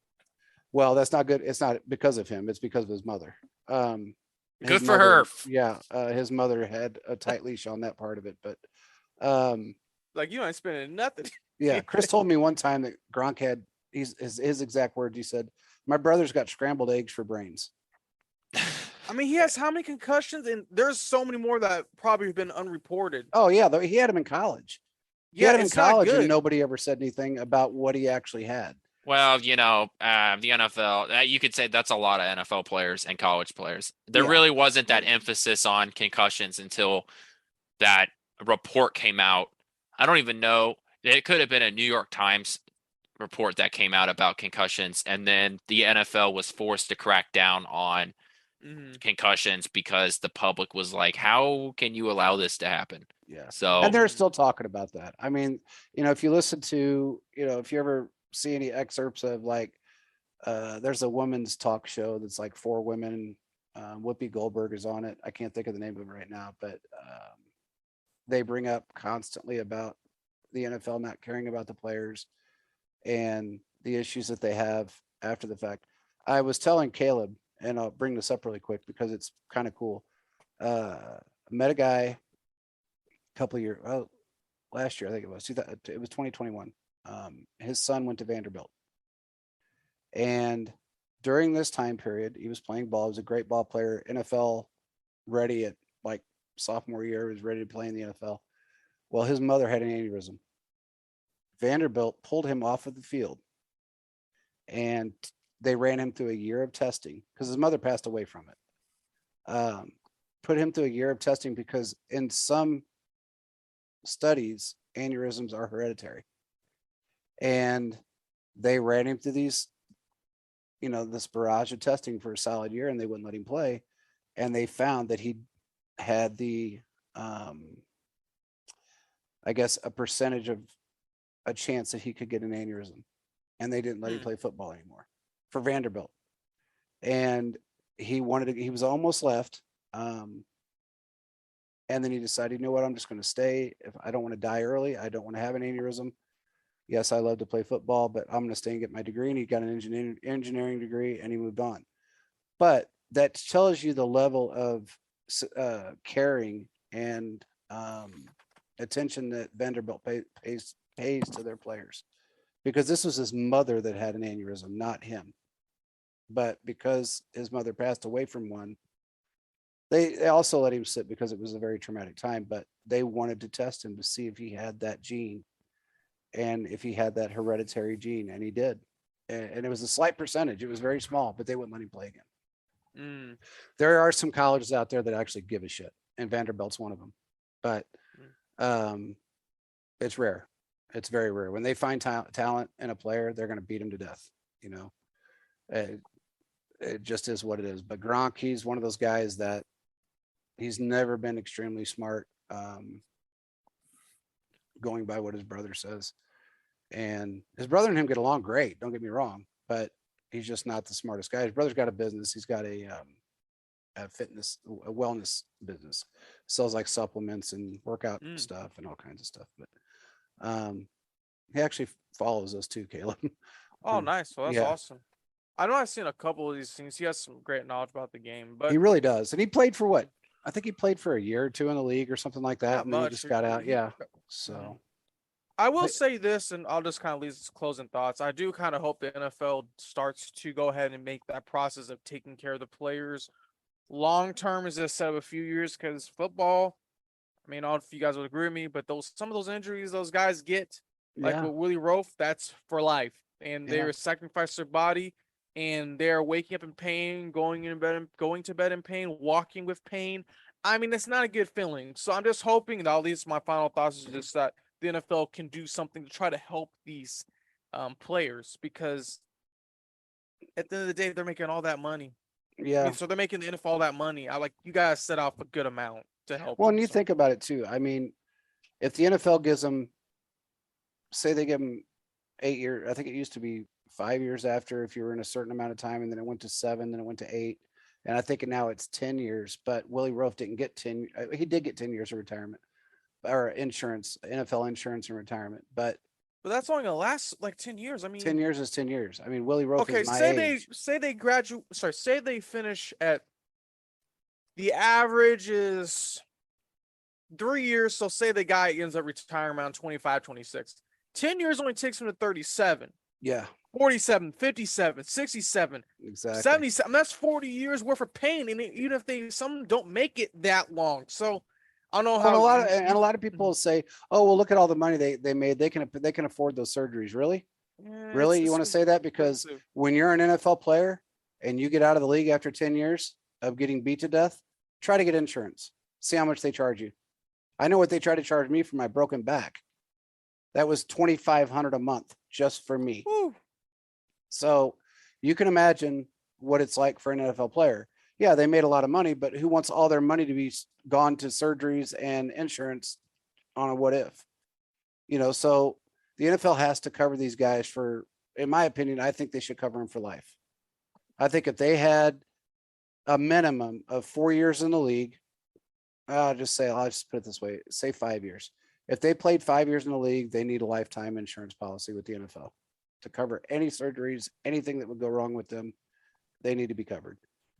Well, that's not good. It's not because of him. It's because of his mother. Good for her. Yeah, his mother had a tight leash on that part of it, but like you ain't spending nothing. Yeah, Chris told me one time that Gronk had his exact words. He said, "My brother's got scrambled eggs for brains." I mean, he has how many concussions, and there's so many more that probably have been unreported. Oh yeah, though he had him in college. He had him in college, and nobody ever said anything about what he actually had. Well, you know, the NFL, you could say that's a lot of NFL players and college players. There really wasn't that emphasis on concussions until that report came out. I don't even know. It could have been a New York Times report that came out about concussions, and then the NFL was forced to crack down on concussions because the public was like, how can you allow this to happen? Yeah. So, and they're still talking about that. I mean, you know, if you listen to, you know, if you ever see any excerpts of like, there's a women's talk show that's like 4 women. Whoopi Goldberg is on it. I can't think of the name of it right now, but they bring up constantly about the NFL not caring about the players and the issues that they have after the fact. I was telling Caleb, and I'll bring this up really quick because it's kind of cool. Met a guy a couple of years, last year, I think it was 2021. His son went to Vanderbilt. And during this time period, he was playing ball. He was a great ball player, NFL ready at like sophomore year, he was ready to play in the NFL. Well, his mother had an aneurysm. Vanderbilt pulled him off of the field and they ran him through a year of testing because his mother passed away from it. Put him through a year of testing because in some studies, aneurysms are hereditary. And they ran him through these, you know, this barrage of testing for a solid year, and they wouldn't let him play. And they found that he had the, I guess, a percentage of a chance that he could get an aneurysm. And they didn't let him play football anymore for Vanderbilt. And he was almost left. And then he decided, you know what, I'm just going to stay. If I don't want to die early, I don't want to have an aneurysm. Yes, I love to play football, but I'm going to stay and get my degree. And he got an engineering degree and he moved on. But that tells you the level of caring and attention that Vanderbilt pays to their players. Because this was his mother that had an aneurysm, not him. But because his mother passed away from one, they also let him sit because it was a very traumatic time, but they wanted to test him to see if he had that gene and if he had that hereditary gene, and he did. And it was a slight percentage. It was very small, but they wouldn't let him play again. There are some colleges out there that actually give a shit, and Vanderbilt's one of them. But it's rare. It's very rare. When they find talent in a player, they're going to beat him to death. You know, it, it just is what it is. But Gronk, he's one of those guys that he's never been extremely smart, going by what his brother says. And his brother and him get along great. Don't get me wrong, but he's just not the smartest guy. His brother's got a business. He's got a fitness, a wellness business, sells like supplements and workout stuff and all kinds of stuff. But he actually follows us too, Caleb. Oh, nice. Well, that's Yeah, awesome. I know I've seen a couple of these things. He has some great knowledge about the game, but he really does. And he played for what? I think he played for a year or two in the league or something like that, not and then he much. just got out. Yeah. Mhm. So I will but say this, and I'll just kind of leave this closing thoughts. I do kind of hope the NFL starts to go ahead and make that process of taking care of the players long term instead of a few years, because football, I mean, I don't know if you guys would agree with me, but some of those injuries those guys get, like yeah, with Willie Roaf, that's for life, and yeah, they sacrifice their body, and they're waking up in pain, going to bed in pain, walking with pain. I mean, it's not a good feeling. So I'm just hoping that at least my final thoughts is just that the NFL can do something to try to help these players, because at the end of the day, they're making all that money. I yeah. mean, so they're making the NFL all that money. I like you guys set off a good amount to help Well, them. and you So. think about it too. I mean, if the NFL gives them, say they give them 8 years, I think it used to be 5 years after if you were in a certain amount of time, and then it went to seven, then it went to eight, and I think now it's 10 years. But Willie Roaf didn't get 10. He did get 10 years of retirement or insurance, NFL insurance and retirement. But But that's only gonna last like 10 years. I 10 years is 10 years. I mean, Willie Roaf is okay, my age. say they graduate. Sorry, say they finish at the average is 3 years. So say the guy ends up retiring around 25, 26. 10 years only takes him to 37, Yeah, 47, 57, 67, exactly. 77. That's 40 years worth of pain. And even if some don't make it that long. So I don't know Well, and how a lot of Mhm. people say, "Oh, well, look at all the money they made. They can afford those surgeries." Really, Yeah, really, you it's want to say that? Because expensive. when you're an NFL player and you get out of the league after 10 years of getting beat to death, try to get insurance. See how much they charge you. I know what they tried to charge me for my broken back. That was 2,500 a month just for me. Whew. So you can imagine what it's like for an NFL player. Yeah, they made a lot of money, but who wants all their money to be gone to surgeries and insurance on a what if? So the NFL has to cover these guys for, in my opinion, I think they should cover them for life. I think if they had a minimum of 4 years in the league, I'll just put it this way, say 5 years. If they played 5 years in the league, they need a lifetime insurance policy with the NFL to cover any surgeries, anything that would go wrong with them. They need to be covered.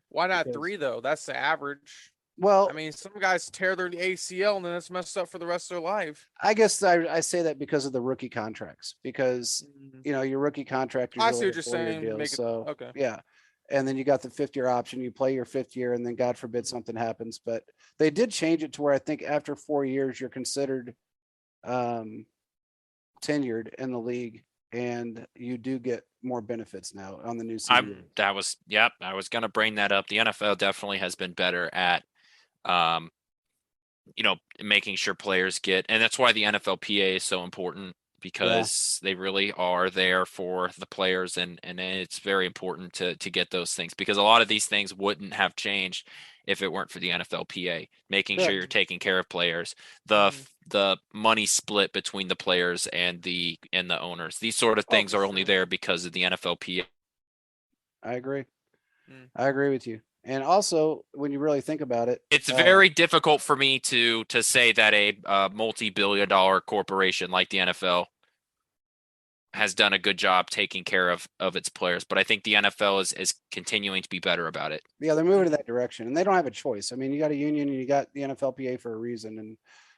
Why not Because, 3 though? That's the average. I well, mean, some guys tear their ACL and then it's messed up for the rest of their life. I guess I say that because of the rookie contracts, because Mhm. your rookie contract is I see really what a you're 4 year saying. deal. Make it So okay. yeah. And then you got the 5th year option. You play your 5th year, and then God forbid Mhm. something happens. But they did change it to where I think after 4 years you're considered um, tenured in the league, and you do get more benefits now on the new CBA. I was gonna bring that up. The NFL definitely has been better at um, making sure players get, and that's why the NFLPA is so important, Yeah, because they really are there for the players, and it's very important to get those things, because a lot of these things wouldn't have changed if it weren't for the NFLPA making sure you're correct. taking care of players, Mhm. the money split between the players and the owners. These sort of Oh, things for are only sure. there because of the NFLPA. I agree. Mm. I agree with you. And also, when you really think about it, It's very difficult for me to say that a multi-billion-dollar corporation like the NFL has done a good job taking care of its players, but I think the NFL is continuing to be better about it. yeah, they're moving in Mhm. that direction, and they don't have a choice. I mean, you got a union, and you got the NFLPA for a reason,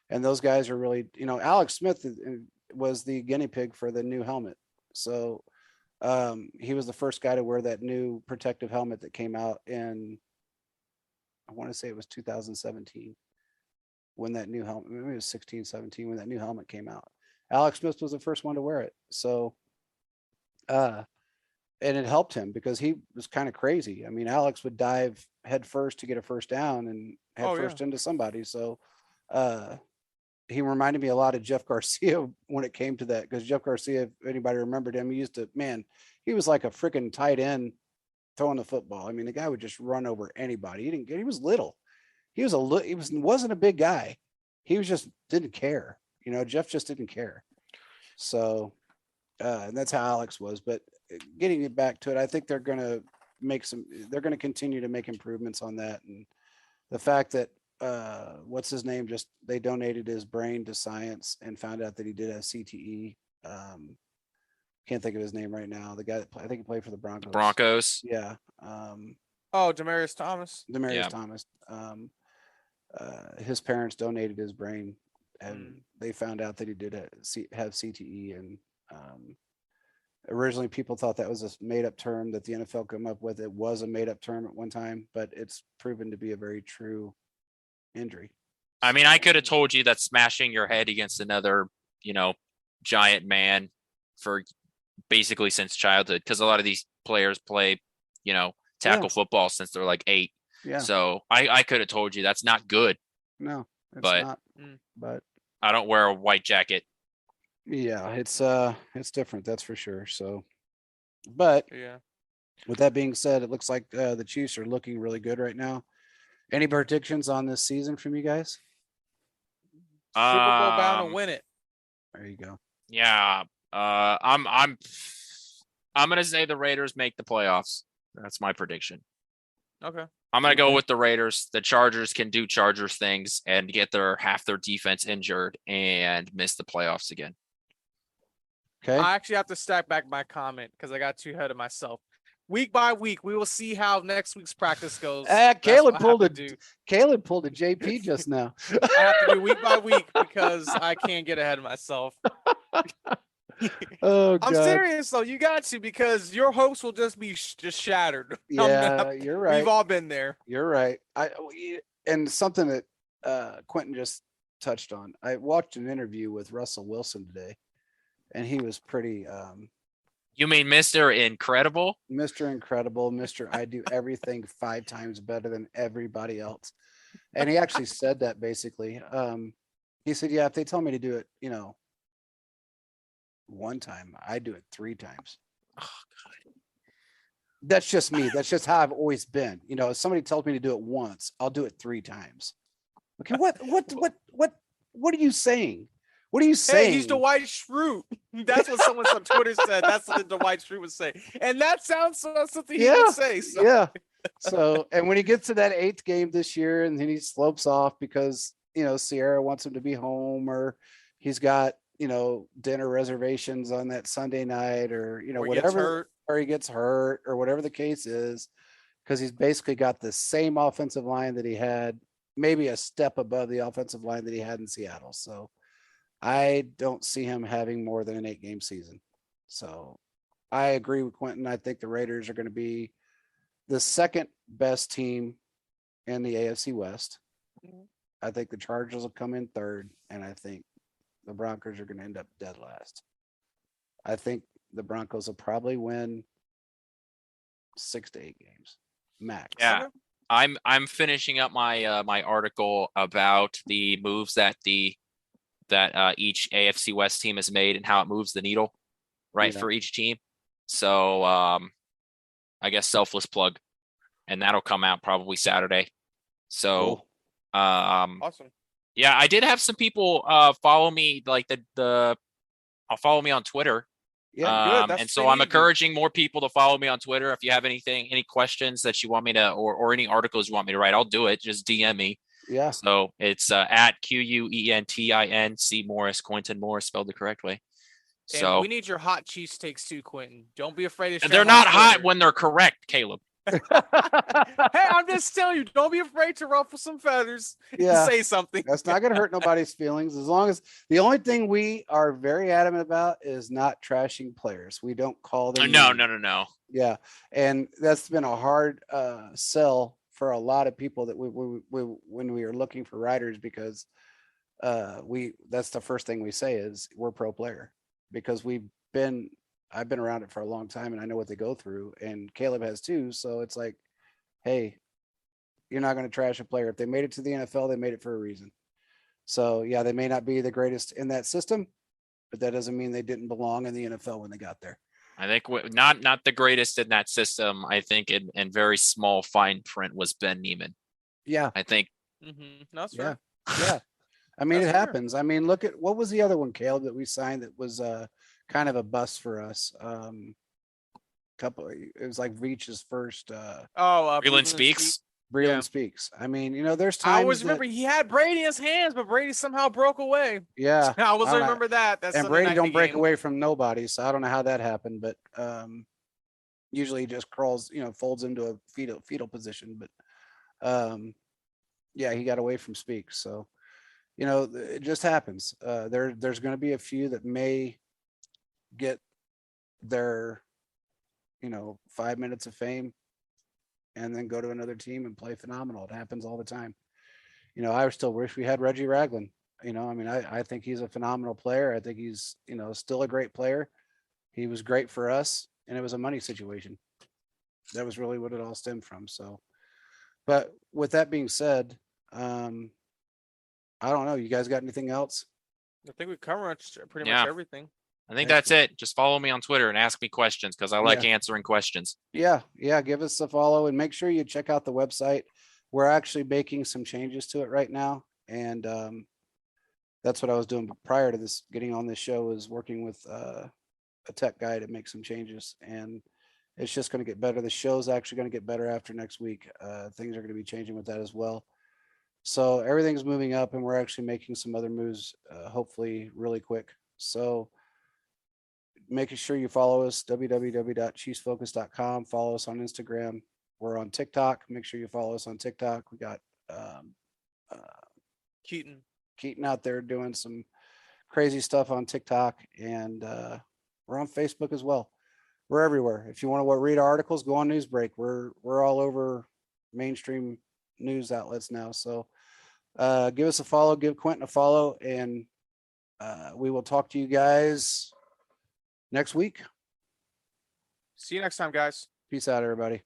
and those guys are really, Alex Smith was the guinea pig for the new helmet. So he was the first guy to wear that new protective helmet that came out in, I want to say it was 2017, when that new helmet, maybe it was 16, 17, when that new helmet came out. Alex Smith was the first one to wear it. So, uh, and it helped him because he was kind of crazy. I mean, Alex would dive head first to get a first down and head Oh yeah. first into somebody. So, uh, he reminded me a lot of Jeff Garcia when it came to that, because Jeff Garcia, if anybody remembered him, he used to, man, he was like a freaking tight end throwing the football. I mean, the guy would just run over anybody. He was little. Wasn't a big guy. He was just didn't care. Jeff just didn't care. So, and that's how Alex was. But getting it back to it, I think they're going to continue to make improvements on that. And the fact that, what's his name? Just they donated his brain to science and found out that he did have CTE. Can't think of his name right now. The guy that I think he played for the Broncos. Yeah. Demaryius Thomas. Thomas. His parents donated his brain, and they found out that he did have CTE. And originally, people thought that was a made-up term that the NFL came up with. It was a made-up term at one time, but it's proven to be a very true injury. I mean, I could have told you that smashing your head against another, giant man for basically since childhood, because a lot of these players play, tackle football since they're like 8. Yeah. So I could have told you that's not good. No, it's but, not. But I don't wear a white jacket. Yeah, it's different, that's for sure. So, but yeah. With that being said, it looks like the Chiefs are looking really good right now. Any predictions on this season from you guys? Super Bowl bound to win it. There you go. Yeah. I'm gonna say the Raiders make the playoffs. That's my prediction. Okay. I'm gonna go with the Raiders. The Chargers can do Chargers things and get half their defense injured and miss the playoffs again. Okay. I actually have to stack back my comment because I got too ahead of myself. Week by week, we will see how next week's practice goes. Caleb pulled a JP just now. I have to do week by week because I can't get ahead of myself. Oh, God. I'm serious though. You got to, because your hopes will just be just shattered. Yeah, you're right. We've all been there. You're right. And something that Quentin just touched on. I watched an interview with Russell Wilson today, and he was pretty. You mean Mr. Incredible? Mr. Incredible, Mr. I do everything 5 times better than everybody else. And he actually said that basically. He said, yeah, if they tell me to do it, 1 time, I do it 3 times. Oh, God. That's just me. That's just how I've always been. If somebody tells me to do it once, I'll do it 3 times. Okay. What are you saying? What are you saying? Hey, he's Dwight Schrute. That's what someone on Twitter said. That's what Dwight Schrute would say. And that sounds something he would say. So. Yeah. So, and when he gets to that 8th game this year and then he slopes off because, Sierra wants him to be home, or he's got, dinner reservations on that Sunday night, or, whatever, or he gets hurt or whatever the case is, because he's basically got the same offensive line that he had, maybe a step above the offensive line that he had in Seattle. So, I don't see him having more than an 8-game season. So I agree with Quentin. I think the Raiders are going to be the second best team in the AFC West. I think the Chargers will come in 3rd, and I think the Broncos are going to end up dead last. I think the Broncos will probably win 6 to 8 games max. Yeah. I'm finishing up my my article about the moves that each AFC West team has made and how it moves the needle, right, for each team. So I guess selfless plug, and that'll come out probably Saturday. So cool. Awesome. Yeah, I did have some people follow me, like follow me on Twitter. Yeah, good. And so I'm encouraging more people to follow me on Twitter. If you have any questions that you want me to, or any articles you want me to write, I'll do it. Just DM me. Yeah. So it's at QUENTIN C Morris, Quentin Morris, spelled the correct way. And so we need your hot cheesesteaks too, Quentin. Don't be afraid to share. They're not hot when they're correct, Caleb. Hey, I'm just telling you, don't be afraid to ruffle some feathers. Yeah. Say something. That's not going to hurt nobody's feelings. As long as the only thing we are very adamant about is not trashing players. We don't call them. No. Yeah. And that's been a hard sell for a lot of people that we when we are looking for writers, because that's the first thing we say is we're pro player, because I've been around it for a long time and I know what they go through, and Caleb has too. So it's like, hey, you're not going to trash a player. If they made it to the NFL, they made it for a reason. So yeah, they may not be the greatest in that system, but that doesn't mean they didn't belong in the NFL when they got there. I think not the greatest in that system. I think in very small fine print was Ben Neiman. Yeah. I think. That's Yeah. fair. Yeah. I mean, That's it fair. happens. I mean, look at what was the other one, Caleb, that we signed that was kind of a bust for us. It was like Reach's first Breland Speaks. Breland Speaks. I mean, there's times I always that, remember he had Brady in his hands, but Brady somehow broke away. yeah, I always I don't know. remember that. That's And Brady don't break away from nobody, so I don't know how that happened, but usually he just crawls, folds into a fetal position. But yeah, he got away from Speaks, so it just happens. There's going to be a few that may get their 5 minutes of fame and then go to another team and play phenomenal. It happens all the time. I still wish we had Reggie Ragland. I think he's a phenomenal player. I think he's, still a great player. He was great for us, and it was a money situation. That was really what it all stemmed from. So, but with that being said, I don't know. You guys got anything else? I think we covered pretty much everything. I think that's it. Just follow me on Twitter and ask me questions because I like answering questions. Yeah. Give us a follow and make sure you check out the website. We're actually making some changes to it right now. And that's what I was doing prior to this getting on this show, is working with a tech guy to make some changes. And it's just going to get better. The show's actually going to get better after next week. Things are going to be changing with that as well. So everything's moving up, and we're actually making some other moves, hopefully really quick. So making sure you follow us, www.chiefsfocus.com. Follow us on Instagram. We're on TikTok. Make sure you follow us on TikTok. We got Keaton out there doing some crazy stuff on TikTok, and we're on Facebook as well. We're everywhere. If you want to read our articles, go on Newsbreak. We're all over mainstream news outlets now. So give us a follow, give Quentin a follow, and we will talk to you guys next week. See you next time, guys. Peace out, everybody.